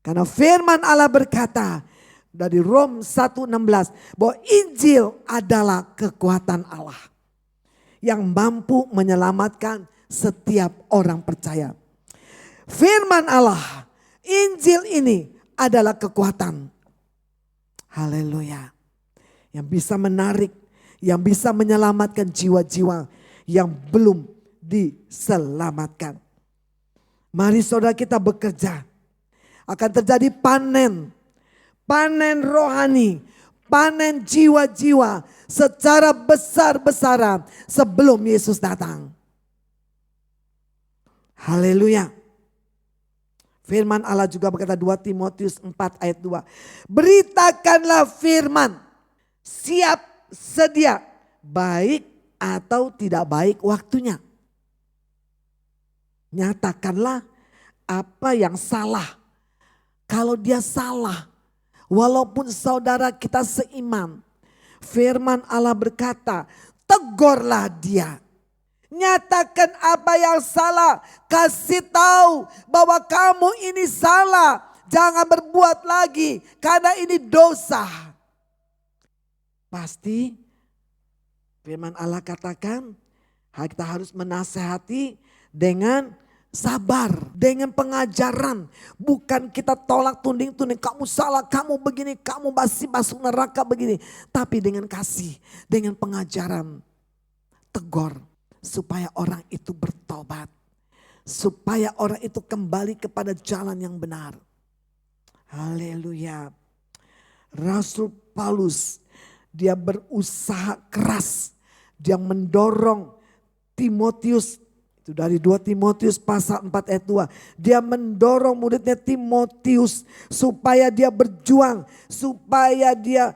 Karena firman Allah berkata dari Rom 1:16 bahwa Injil adalah kekuatan Allah yang mampu menyelamatkan setiap orang percaya. Firman Allah, Injil ini adalah kekuatan. Haleluya. Yang bisa menarik, yang bisa menyelamatkan jiwa-jiwa yang belum diselamatkan. Mari saudara kita bekerja. Akan terjadi panen. Panen rohani. Panen jiwa-jiwa secara besar-besaran sebelum Yesus datang. Haleluya. Firman Allah juga berkata 2 Timotius 4 ayat 2. Beritakanlah firman, siap sedia, baik atau tidak baik waktunya. Nyatakanlah apa yang salah. Kalau dia salah, walaupun saudara kita seiman, firman Allah berkata, tegurlah dia. Nyatakan apa yang salah. Kasih tahu bahwa kamu ini salah. Jangan berbuat lagi karena ini dosa. Pasti firman Allah katakan kita harus menasehati dengan sabar, dengan pengajaran. Bukan kita tolak tunding-tunding, kamu salah, kamu begini, kamu masih masuk neraka begini. Tapi dengan kasih, dengan pengajaran, tegur. Supaya orang itu bertobat. Supaya orang itu kembali kepada jalan yang benar. Haleluya. Rasul Paulus, dia berusaha keras. Dia mendorong Timotius. Itu dari 2 Timotius pasal 4 ayat 2. Dia mendorong muridnya Timotius supaya dia berjuang. Supaya dia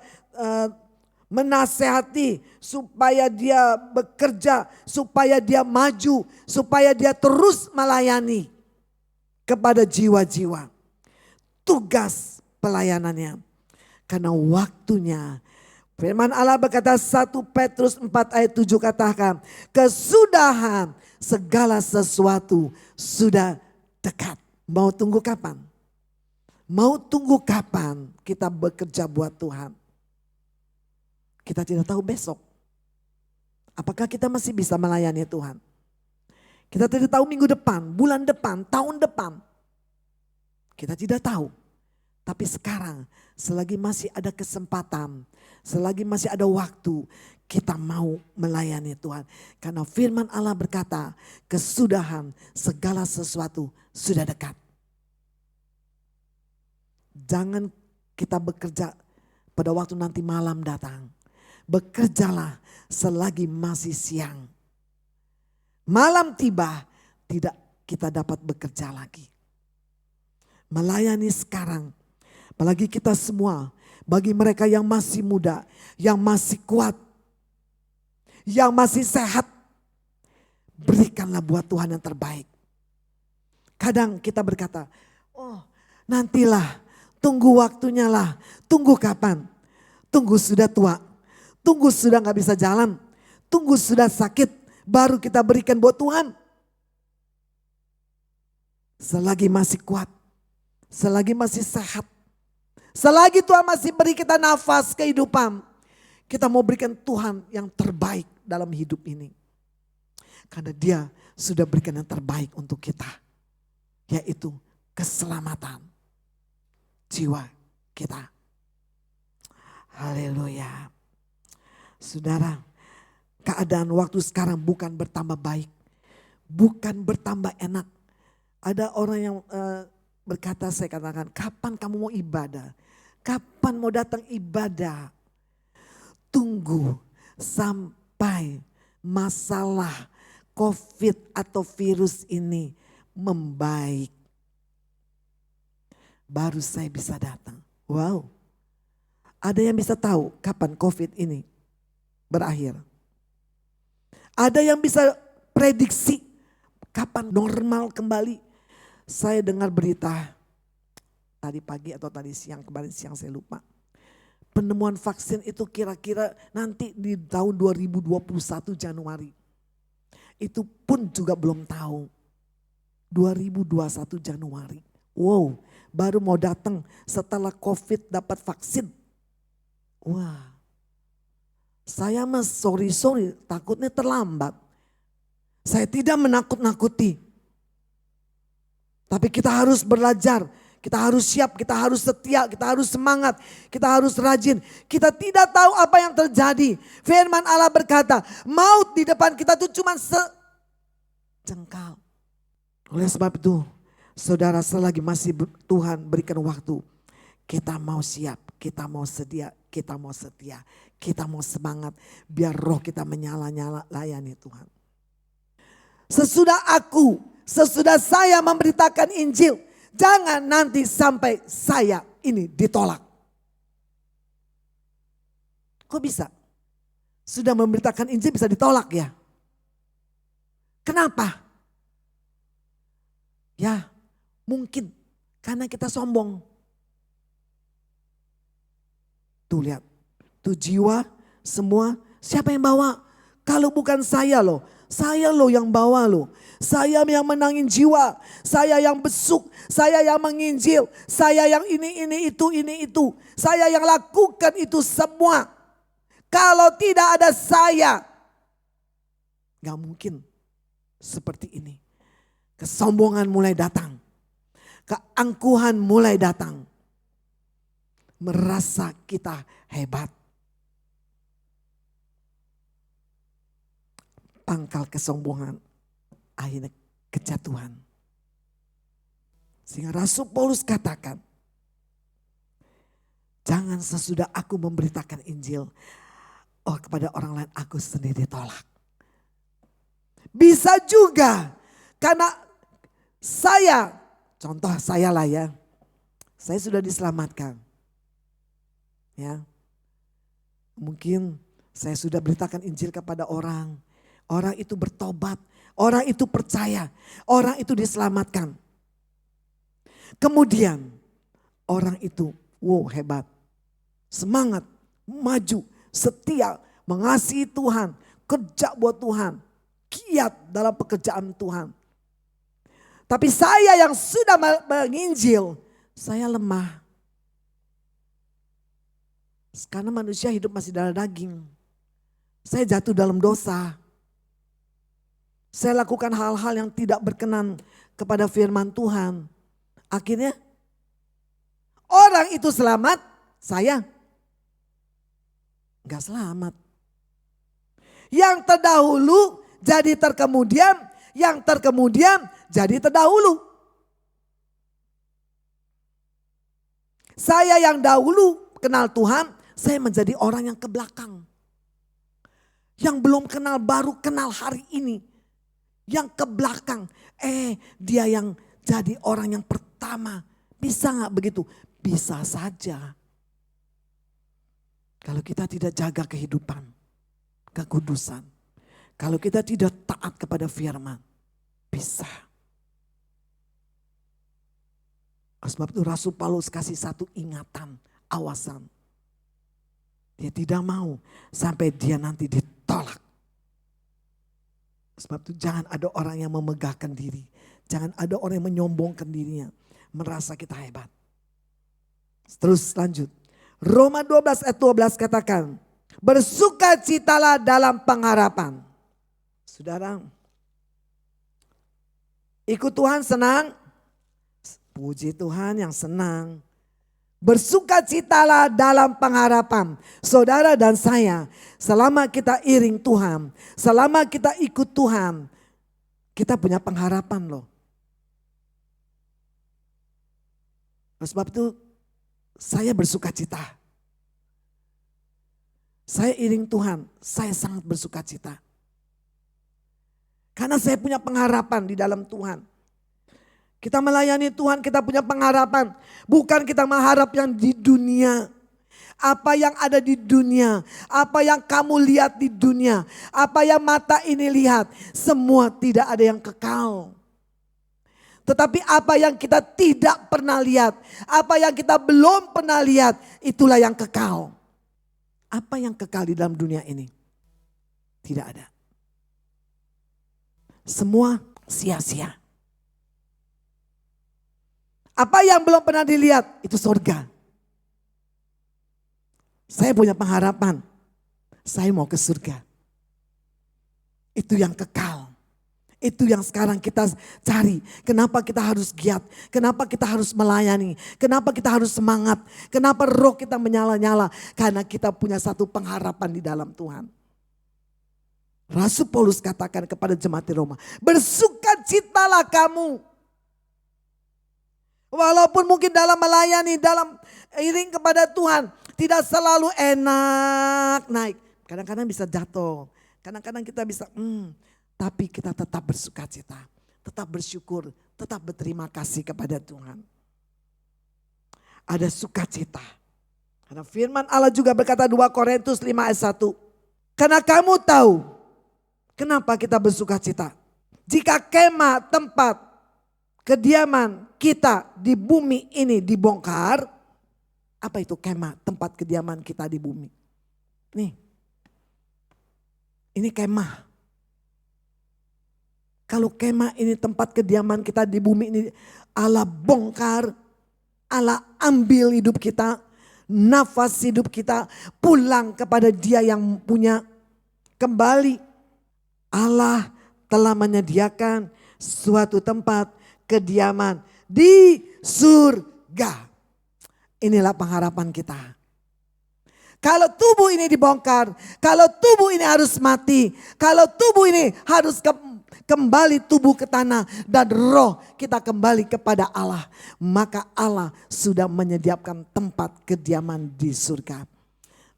menasehati, supaya dia bekerja, supaya dia maju, supaya dia terus melayani kepada jiwa-jiwa. Tugas pelayanannya. Karena waktunya. Firman Allah berkata 1 Petrus 4 ayat 7 katakan, kesudahan segala sesuatu sudah dekat. Mau tunggu kapan? Mau tunggu kapan kita bekerja buat Tuhan? Kita tidak tahu besok. Apakah kita masih bisa melayani Tuhan? Kita tidak tahu minggu depan, bulan depan, tahun depan. Kita tidak tahu. Tapi sekarang selagi masih ada kesempatan, selagi masih ada waktu, kita mau melayani Tuhan. Karena firman Allah berkata, kesudahan segala sesuatu sudah dekat. Jangan kita bekerja pada waktu nanti malam datang. Bekerjalah selagi masih siang. Malam tiba, tidak kita dapat bekerja lagi. Melayani sekarang. Apalagi kita semua, bagi mereka yang masih muda, yang masih kuat, yang masih sehat, berikanlah buat Tuhan yang terbaik. Kadang kita berkata, oh nantilah, tunggu waktunya lah, tunggu kapan? Tunggu sudah tua, tunggu sudah gak bisa jalan, tunggu sudah sakit, baru kita berikan buat Tuhan. Selagi masih kuat, selagi masih sehat, selagi Tuhan masih beri kita nafas kehidupan, kita mau berikan Tuhan yang terbaik dalam hidup ini. Karena Dia sudah berikan yang terbaik untuk kita, yaitu keselamatan jiwa kita. Haleluya. Saudara, keadaan waktu sekarang bukan bertambah baik, bukan bertambah enak. Ada orang yang berkata, saya katakan, kapan kamu mau ibadah? Kapan mau datang ibadah? Tunggu sampai masalah COVID atau virus ini membaik. Baru saya bisa datang. Wow. Ada yang bisa tahu kapan COVID ini berakhir? Ada yang bisa prediksi kapan normal kembali? Saya dengar berita tadi pagi atau tadi siang, kemarin siang saya lupa. Penemuan vaksin itu kira-kira nanti di tahun 2021 Januari. Itu pun juga belum tahu. 2021 Januari. Wow, baru mau datang setelah COVID dapat vaksin. Wah, saya mah sorry takutnya terlambat. Saya tidak menakut-nakuti. Tapi kita harus belajar, kita harus siap, kita harus setia, kita harus semangat, kita harus rajin. Kita tidak tahu apa yang terjadi. Firman Allah berkata, maut di depan kita itu cuma sejengkal. Oleh sebab itu, saudara, selagi masih Tuhan berikan waktu, kita mau siap, kita mau sedia, kita mau setia, kita mau semangat. Biar roh kita menyala-nyala layani Tuhan. Sesudah saya memberitakan Injil, jangan nanti sampai saya ini ditolak. Kok bisa? Sudah memberitakan Injil bisa ditolak ya? Kenapa? Ya mungkin karena kita sombong. Tuh lihat, tuh jiwa semua siapa yang bawa? Kalau bukan saya loh. Saya loh yang bawa loh. Saya yang menangin jiwa. Saya yang besuk. Saya yang menginjil. Saya yang ini itu. Saya yang lakukan itu semua. Kalau tidak ada saya, gak mungkin seperti ini. Kesombongan mulai datang. Keangkuhan mulai datang. Merasa kita hebat. Pangkal kesombongan, akhirnya kejatuhan. Sehingga Rasul Paulus katakan, jangan sesudah aku memberitakan Injil, kepada orang lain aku sendiri tolak. Bisa juga karena saya, contoh saya lah ya, saya sudah diselamatkan. Ya, mungkin saya sudah beritakan Injil kepada orang. Orang itu bertobat, orang itu percaya, orang itu diselamatkan. Kemudian orang itu, wow hebat, semangat, maju, setia, mengasihi Tuhan, kerja buat Tuhan, giat dalam pekerjaan Tuhan. Tapi saya yang sudah menginjil, saya lemah. Karena manusia hidup masih dalam daging. Saya jatuh dalam dosa. Saya lakukan hal-hal yang tidak berkenan kepada firman Tuhan. Akhirnya orang itu selamat, saya enggak selamat. Yang terdahulu jadi terkemudian, yang terkemudian jadi terdahulu. Saya yang dahulu kenal Tuhan, saya menjadi orang yang ke belakang. Yang belum kenal baru kenal hari ini. Yang ke belakang, dia yang jadi orang yang pertama. Bisa gak begitu? Bisa saja kalau kita tidak jaga kehidupan, kekudusan, kalau kita tidak taat kepada firman, bisa. Sebab itu Rasul Paulus kasih satu ingatan, awasan. Dia tidak mau sampai dia nanti ditolak. Sebab itu jangan ada orang yang memegahkan diri. Jangan ada orang yang menyombongkan dirinya. Merasa kita hebat. Terus lanjut. Roma 12 ayat 12 katakan. Bersukacitalah dalam pengharapan. Saudara. Ikut Tuhan senang. Puji Tuhan yang senang. Bersukacitalah dalam pengharapan. Saudara dan saya, selama kita iring Tuhan, selama kita ikut Tuhan, kita punya pengharapan loh. Sebab itu saya bersukacita. Saya iring Tuhan, saya sangat bersukacita. Karena saya punya pengharapan di dalam Tuhan. Kita melayani Tuhan, kita punya pengharapan. Bukan kita mengharap yang di dunia. Apa yang ada di dunia. Apa yang kamu lihat di dunia. Apa yang mata ini lihat. Semua tidak ada yang kekal. Tetapi apa yang kita tidak pernah lihat. Apa yang kita belum pernah lihat. Itulah yang kekal. Apa yang kekal di dalam dunia ini? Tidak ada. Semua sia-sia. Apa yang belum pernah dilihat itu surga. Saya punya pengharapan. Saya mau ke surga. Itu yang kekal. Itu yang sekarang kita cari. Kenapa kita harus giat? Kenapa kita harus melayani? Kenapa kita harus semangat? Kenapa roh kita menyala-nyala? Karena kita punya satu pengharapan di dalam Tuhan. Rasul Paulus katakan kepada jemaat di Roma. Bersukacitalah kamu. Walaupun mungkin dalam melayani, dalam iring kepada Tuhan. Tidak selalu enak naik. Kadang-kadang bisa jatuh. Kadang-kadang kita bisa, tapi kita tetap bersukacita. Tetap bersyukur, tetap berterima kasih kepada Tuhan. Ada sukacita. Karena firman Allah juga berkata 2 Korintus 5 ayat 1. Karena kamu tahu kenapa kita bersukacita. Jika kemah tempat kediaman kita di bumi ini dibongkar. Apa itu kemah, tempat kediaman kita di bumi? Nih. Ini kemah. Kalau kemah ini tempat kediaman kita di bumi ini, Allah bongkar, Allah ambil hidup kita, nafas hidup kita, pulang kepada Dia yang punya. Kembali, Allah telah menyediakan suatu tempat kediaman di surga. Inilah pengharapan kita. Kalau tubuh ini dibongkar, kalau tubuh ini harus mati, kalau tubuh ini harus kembali tubuh ke tanah dan roh kita kembali kepada Allah, maka Allah sudah menyediakan tempat kediaman di surga.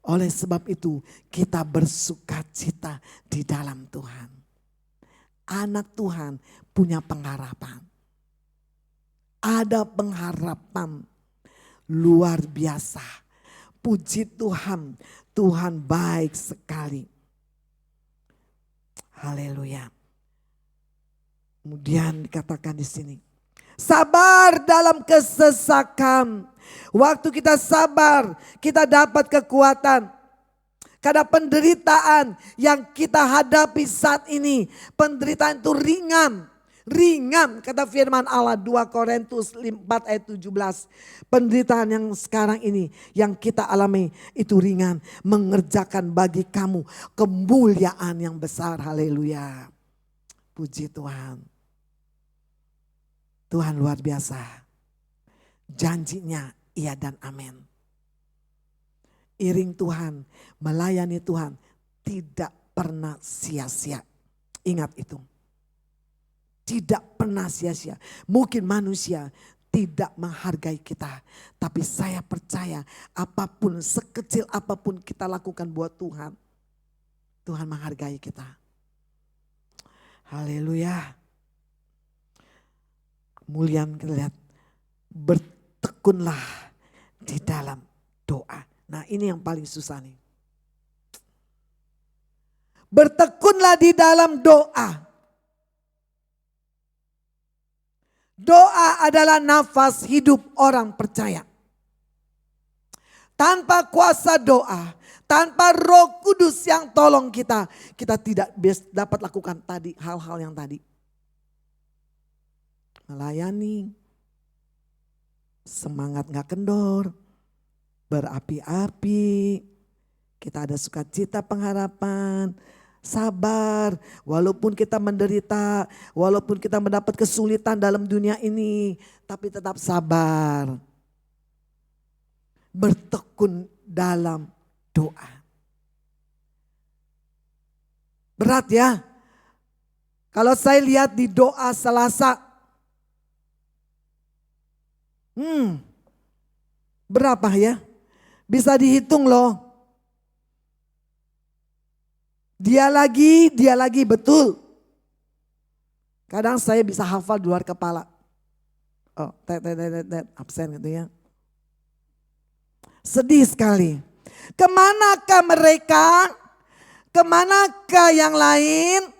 Oleh sebab itu kita bersukacita di dalam Tuhan. Anak Tuhan punya pengharapan. Ada pengharapan luar biasa. Puji Tuhan, Tuhan baik sekali. Haleluya. Kemudian dikatakan di sini, sabar dalam kesesakan. Waktu kita sabar, kita dapat kekuatan. Karena penderitaan yang kita hadapi saat ini, penderitaan itu ringan. Ringan kata firman Allah 2 Korintus 4 ayat 17. Penderitaan yang sekarang ini yang kita alami itu ringan. Mengerjakan bagi kamu kemuliaan yang besar. Haleluya. Puji Tuhan. Tuhan luar biasa. Janjinya iya dan amin. Iring Tuhan, melayani Tuhan tidak pernah sia-sia. Ingat itu. Tidak pernah sia-sia. Mungkin manusia tidak menghargai kita. Tapi saya percaya apapun, sekecil apapun kita lakukan buat Tuhan. Tuhan menghargai kita. Haleluya. Kemuliaan kita lihat. Bertekunlah di dalam doa. Nah ini yang paling susah nih. Bertekunlah di dalam doa. Doa adalah nafas hidup orang percaya. Tanpa kuasa doa, tanpa Roh Kudus yang tolong kita, kita tidak dapat lakukan tadi hal-hal yang tadi. Melayani, semangat gak kendor, berapi-api, kita ada sukacita pengharapan, sabar, walaupun kita menderita, walaupun kita mendapat kesulitan dalam dunia ini, tapi tetap sabar. Bertekun dalam doa. Berat ya. Kalau saya lihat di doa Selasa, berapa ya? Bisa dihitung loh. Dia lagi betul. Kadang saya bisa hafal di luar kepala. Oh, absen gitu ya. Sedih sekali. Kemanakah mereka? Kemanakah yang lain?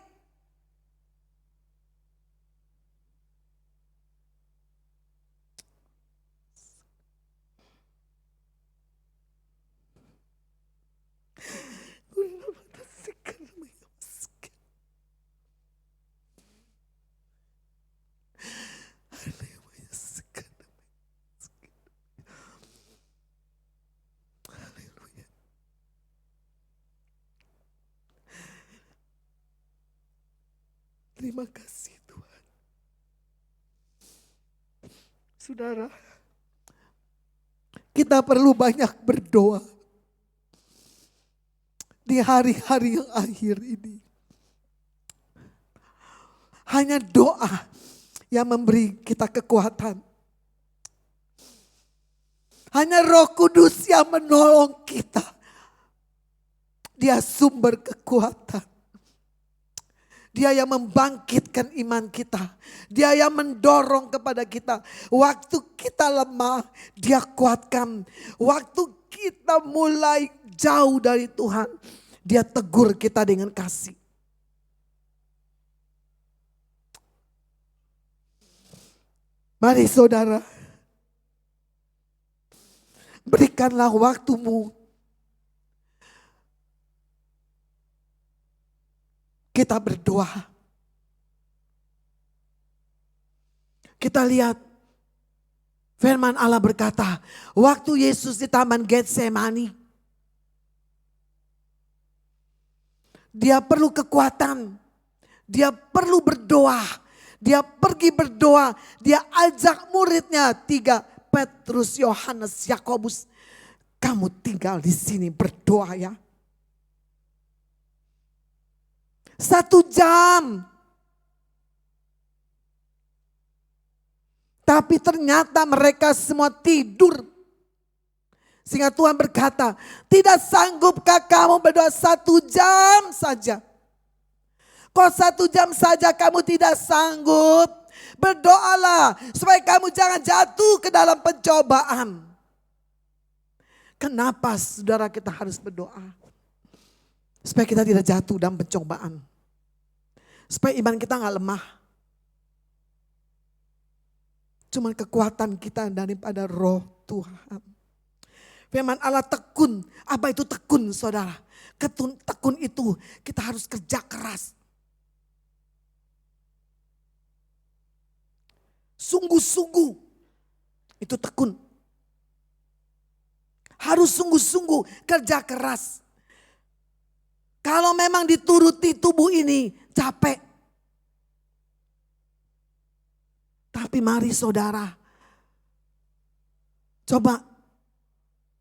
Terima kasih Tuhan. Saudara, kita perlu banyak berdoa di hari-hari yang akhir ini. Hanya doa yang memberi kita kekuatan. Hanya Roh Kudus yang menolong kita. Dia sumber kekuatan. Dia yang membangkitkan iman kita. Dia yang mendorong kepada kita. Waktu kita lemah, dia kuatkan. Waktu kita mulai jauh dari Tuhan, dia tegur kita dengan kasih. Mari saudara, berikanlah waktumu. Kita berdoa. Kita lihat firman Allah berkata, waktu Yesus di Taman Getsemani, dia perlu kekuatan, dia perlu berdoa, dia pergi berdoa, dia ajak muridnya 3, Petrus, Yohanes, Yakobus, kamu tinggal di sini berdoa ya. 1 jam. Tapi ternyata mereka semua tidur. Sehingga Tuhan berkata, tidak sanggupkah kamu berdoa 1 jam saja? Kok 1 jam saja kamu tidak sanggup? Berdoalah supaya kamu jangan jatuh ke dalam pencobaan. Kenapa saudara kita harus berdoa? Supaya kita tidak jatuh dalam pencobaan. Supaya iman kita gak lemah. Cuman kekuatan kita daripada Roh Tuhan. Firman Allah tekun. Apa itu tekun saudara? Tekun itu kita harus kerja keras. Sungguh-sungguh. Itu tekun. Harus sungguh-sungguh kerja keras. Kalau memang dituruti tubuh ini capek. Tapi mari saudara, coba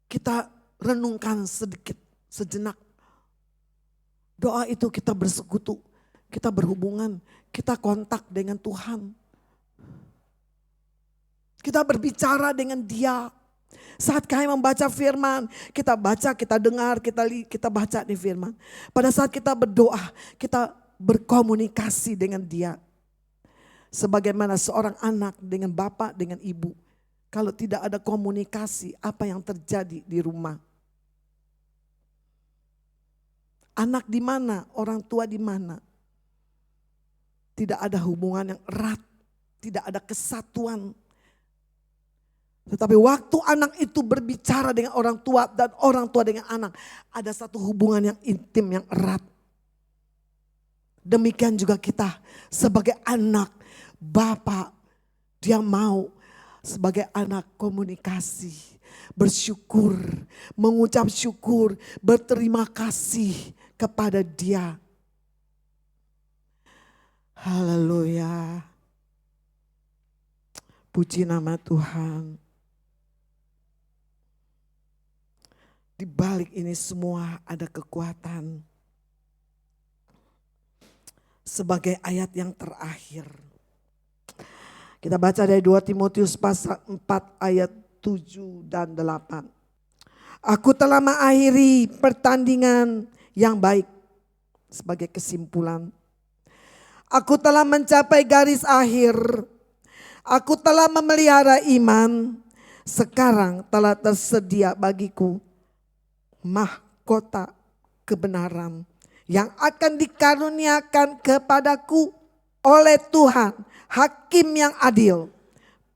kita renungkan sedikit, sejenak. Doa itu kita bersekutu, kita berhubungan, kita kontak dengan Tuhan. Kita berbicara dengan Dia. Saat kami membaca firman, kita baca, kita dengar, kita baca di firman. Pada saat kita berdoa, kita berkomunikasi dengan Dia. Sebagaimana seorang anak dengan bapak, dengan ibu. Kalau tidak ada komunikasi, apa yang terjadi di rumah? Anak di mana? Orang tua di mana? Tidak ada hubungan yang erat, tidak ada kesatuan. Tetapi waktu anak itu berbicara dengan orang tua dan orang tua dengan anak, ada satu hubungan yang intim, yang erat. Demikian juga kita sebagai anak, Bapak, dia mau sebagai anak komunikasi, bersyukur, mengucap syukur, berterima kasih kepada Dia. Haleluya. Puji nama Tuhan. Di balik ini semua ada kekuatan. Sebagai ayat yang terakhir. Kita baca dari 2 Timotius pasal 4 ayat 7 dan 8. Aku telah mengakhiri pertandingan yang baik. Sebagai kesimpulan. Aku telah mencapai garis akhir. Aku telah memelihara iman. Sekarang telah tersedia bagiku mahkota kebenaran yang akan dikaruniakan kepadaku oleh Tuhan, Hakim yang adil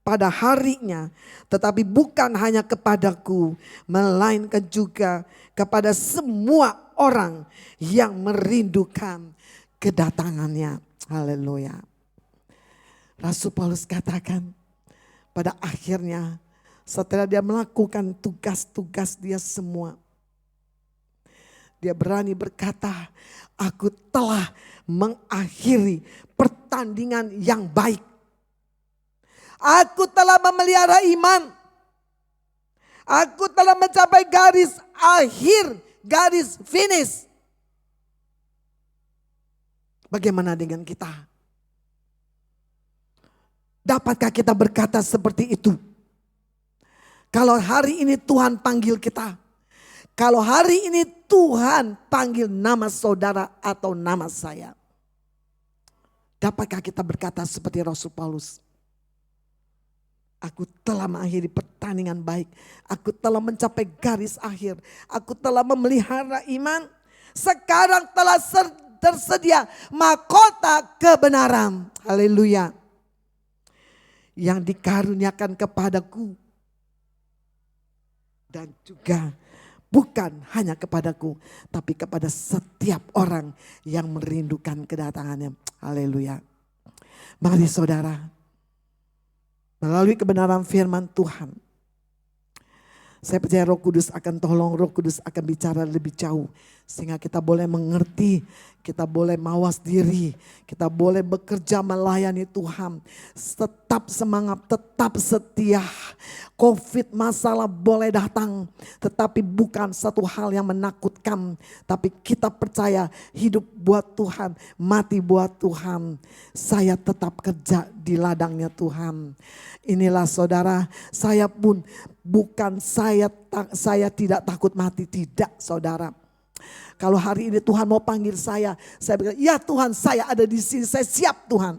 pada harinya, tetapi bukan hanya kepadaku, melainkan juga kepada semua orang yang merindukan kedatangannya. Haleluya. Rasul Paulus katakan pada akhirnya setelah dia melakukan tugas-tugas dia semua, dia berani berkata, aku telah mengakhiri pertandingan yang baik. Aku telah memelihara iman. Aku telah mencapai garis akhir, garis finish. Bagaimana dengan kita? Dapatkah kita berkata seperti itu? Kalau hari ini Tuhan panggil kita, kalau hari ini Tuhan panggil nama saudara atau nama saya, dapatkah kita berkata seperti Rasul Paulus? Aku telah mengakhiri pertandingan baik. Aku telah mencapai garis akhir. Aku telah memelihara iman. Sekarang telah tersedia mahkota kebenaran. Haleluya. Yang dikaruniakan kepadaku. Dan juga bukan hanya kepadaku, tapi kepada setiap orang yang merindukan kedatangannya. Haleluya. Mari saudara, melalui kebenaran firman Tuhan, saya percaya Roh Kudus akan tolong, Roh Kudus akan bicara lebih jauh. Sehingga kita boleh mengerti, kita boleh mawas diri, kita boleh bekerja melayani Tuhan. Tetap semangat, tetap setia. Covid masalah boleh datang, tetapi bukan satu hal yang menakutkan. Tapi kita percaya hidup buat Tuhan, mati buat Tuhan. Saya tetap kerja di ladangnya Tuhan. Inilah saudara, saya pun bukan saya tidak takut mati, tidak saudara. Kalau hari ini Tuhan mau panggil saya berkata, ya Tuhan saya ada di sini, saya siap Tuhan.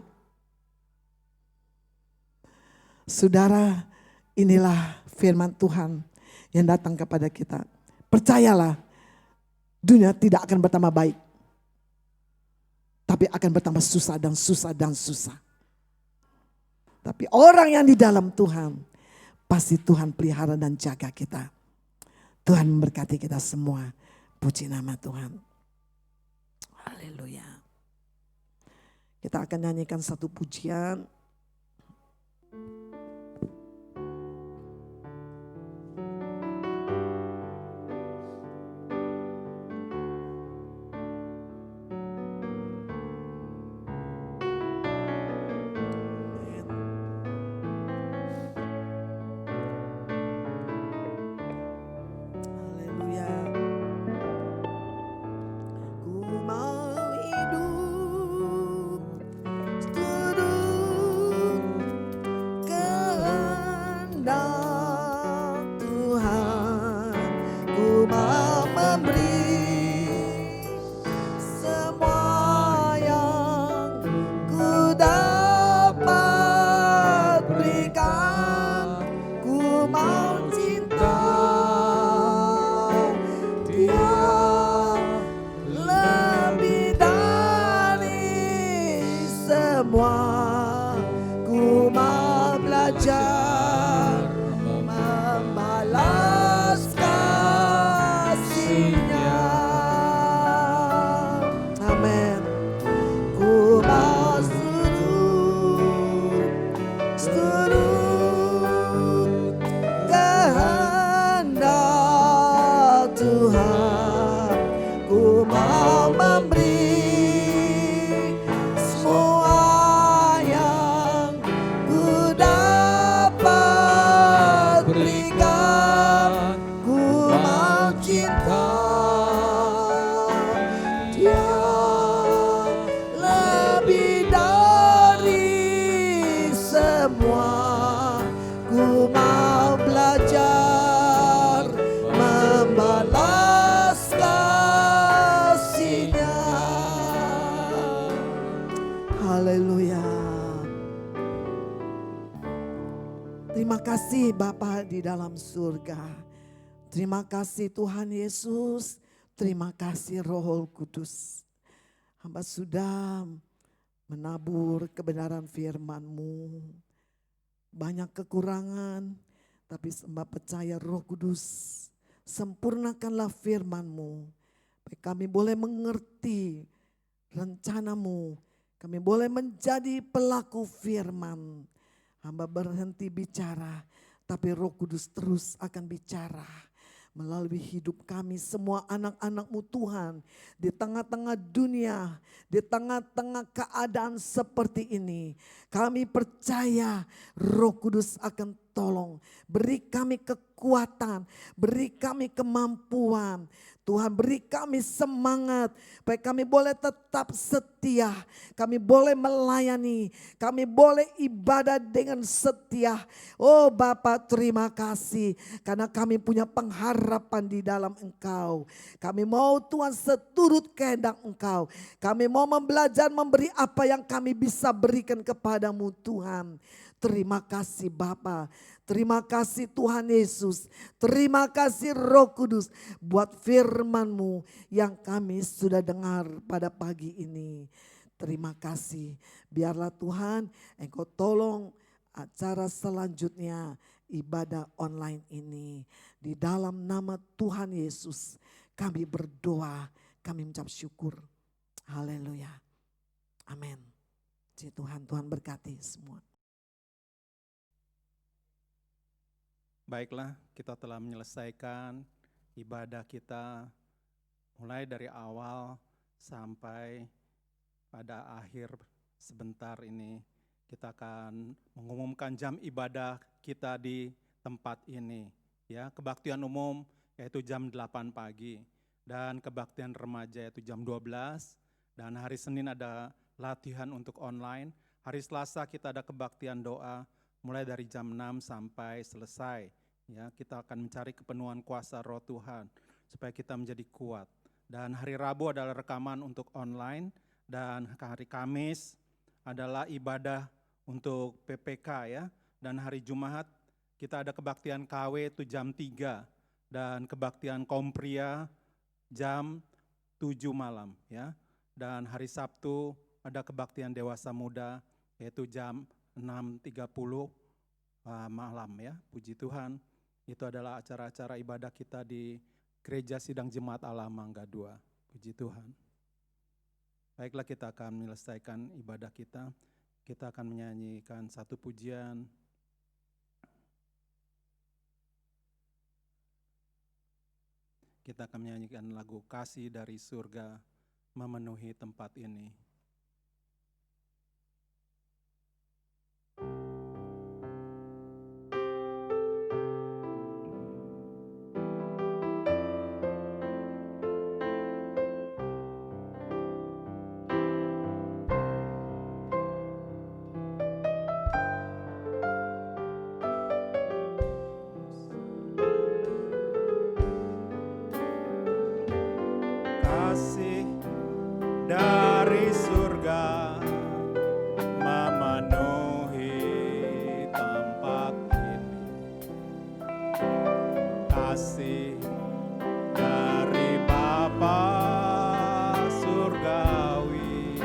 Saudara, inilah firman Tuhan yang datang kepada kita. Percayalah, dunia tidak akan bertambah baik. Tapi akan bertambah susah dan susah dan susah. Tapi orang yang di dalam Tuhan, pasti Tuhan pelihara dan jaga kita. Tuhan memberkati kita semua. Puji nama Tuhan. Haleluya. Kita akan nyanyikan satu pujian. Ku mau hidup seluruh kasih Bapa di dalam surga. Terima kasih Tuhan Yesus. Terima kasih Roh Kudus. Hamba sudah menabur kebenaran firman-Mu. Banyak kekurangan, tapi hamba percaya Roh Kudus, sempurnakanlah firman-Mu. Supaya kami boleh mengerti rencana-Mu. Kami boleh menjadi pelaku firman. Hamba berhenti bicara, tapi Roh Kudus terus akan bicara melalui hidup kami, semua anak-anak-Mu Tuhan, di tengah-tengah dunia, di tengah-tengah keadaan seperti ini. Kami percaya Roh Kudus akan tolong, beri kami kekuatan, beri kami kemampuan. Tuhan, beri kami semangat, supaya kami boleh tetap setia, kami boleh melayani, kami boleh ibadah dengan setia. Oh Bapa, terima kasih karena kami punya pengharapan di dalam Engkau. Kami mau Tuhan seturut kehendak Engkau. Kami mau belajar memberi apa yang kami bisa berikan kepadamu Tuhan. Terima kasih Bapa. Terima kasih Tuhan Yesus. Terima kasih Roh Kudus buat firman-Mu yang kami sudah dengar pada pagi ini. Terima kasih. Biarlah Tuhan Engkau tolong acara selanjutnya ibadah online ini. Di dalam nama Tuhan Yesus kami berdoa, kami mengucap syukur. Haleluya. Amin. Puji Tuhan, Tuhan berkati semua. Baiklah, kita telah menyelesaikan ibadah kita mulai dari awal sampai pada akhir sebentar ini. Kita akan mengumumkan jam ibadah kita di tempat ini. Ya, kebaktian umum yaitu jam 8 pagi dan kebaktian remaja yaitu jam 12 dan hari Senin ada latihan untuk online. Hari Selasa kita ada kebaktian doa mulai dari jam 6 sampai selesai. Ya, kita akan mencari kepenuhan kuasa Roh Tuhan supaya kita menjadi kuat. Dan hari Rabu adalah rekaman untuk online dan hari Kamis adalah ibadah untuk PPK ya. Dan hari Jumat kita ada kebaktian KW itu jam 3 dan kebaktian kaum pria jam 7 malam ya. Dan hari Sabtu ada kebaktian dewasa muda yaitu jam 6.30 malam ya. Puji Tuhan. Itu adalah acara-acara ibadah kita di Gereja Sidang Jemaat Allah Mangga 2. Puji Tuhan. Baiklah, kita akan menyelesaikan ibadah kita. Kita akan menyanyikan satu pujian. Kita akan menyanyikan lagu Kasih dari Surga Memenuhi Tempat Ini. Kasih dari surga memenuhi tempat ini. Kasih dari Bapa surgawi.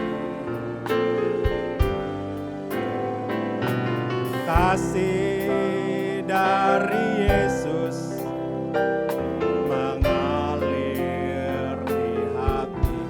Kasih dari Yesus mengalir di hatiku.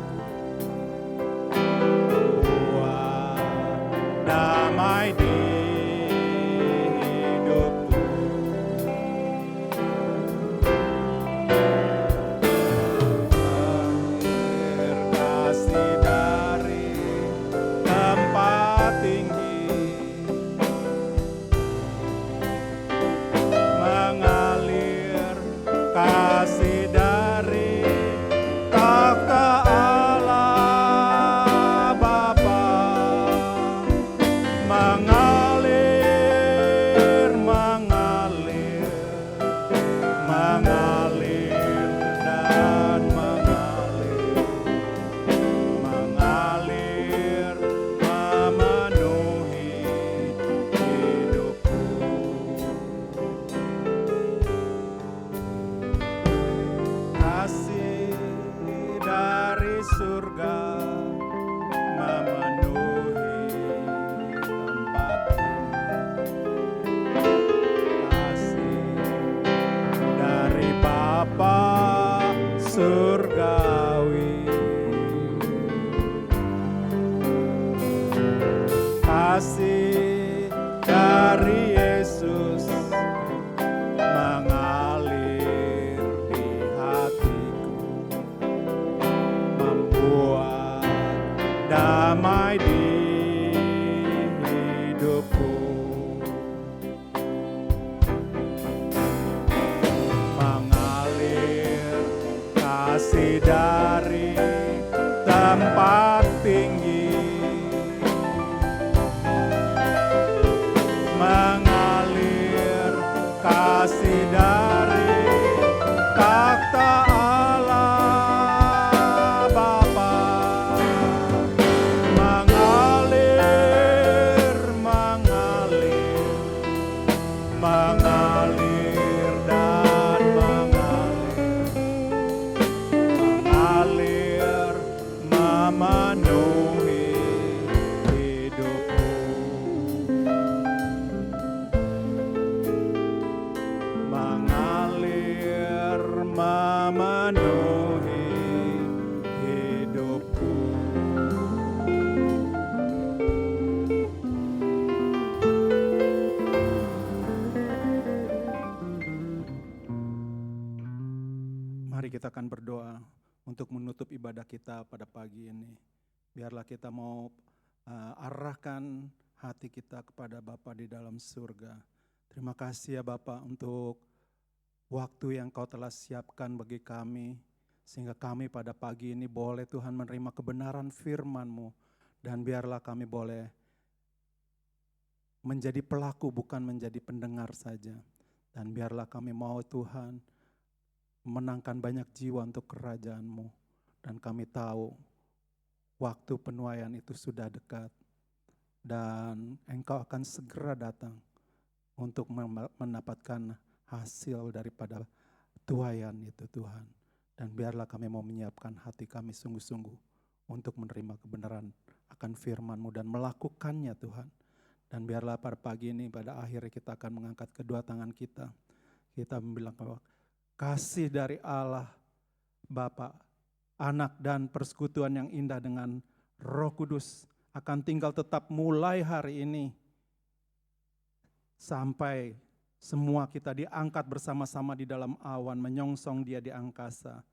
surga memenuhi tempat ini. Kasih dari Bapa surgawi, kasih dari Yesus mengalir di hatiku, membuat damai di hidupku, mengalir kasih dari tempat tinggi, mengalir kasih dari takhta Allah Bapa, mengalir, mengalir, mengalir dan mengalir, mengalir memenuhi hidupku, mengalir memenuhi hidupku. Mari kita akan berdoa untuk menutup ibadah kita pada pagi ini. Biarlah kita mau arahkan hati kita kepada Bapa di dalam surga. Terima kasih ya Bapa untuk waktu yang Kau telah siapkan bagi kami, sehingga kami pada pagi ini boleh Tuhan menerima kebenaran firman-Mu, dan biarlah kami boleh menjadi pelaku bukan menjadi pendengar saja. Dan biarlah kami mau Tuhan memenangkan banyak jiwa untuk kerajaan-Mu, dan kami tahu waktu penuaian itu sudah dekat, dan Engkau akan segera datang untuk mendapatkan hasil daripada tuaian itu Tuhan. Dan biarlah kami mau menyiapkan hati kami sungguh-sungguh untuk menerima kebenaran akan firman-Mu dan melakukannya Tuhan. Dan biarlah pada pagi ini pada akhirnya kita akan mengangkat kedua tangan kita. Kita bilang bahwa kasih dari Allah Bapa, Anak dan persekutuan yang indah dengan Roh Kudus akan tinggal tetap mulai hari ini sampai semua kita diangkat bersama-sama di dalam awan, menyongsong Dia di angkasa.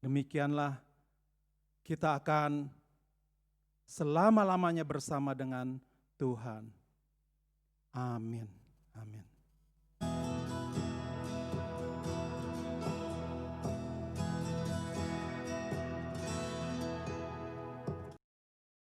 Demikianlah kita akan selama-lamanya bersama dengan Tuhan. Amin. Amin.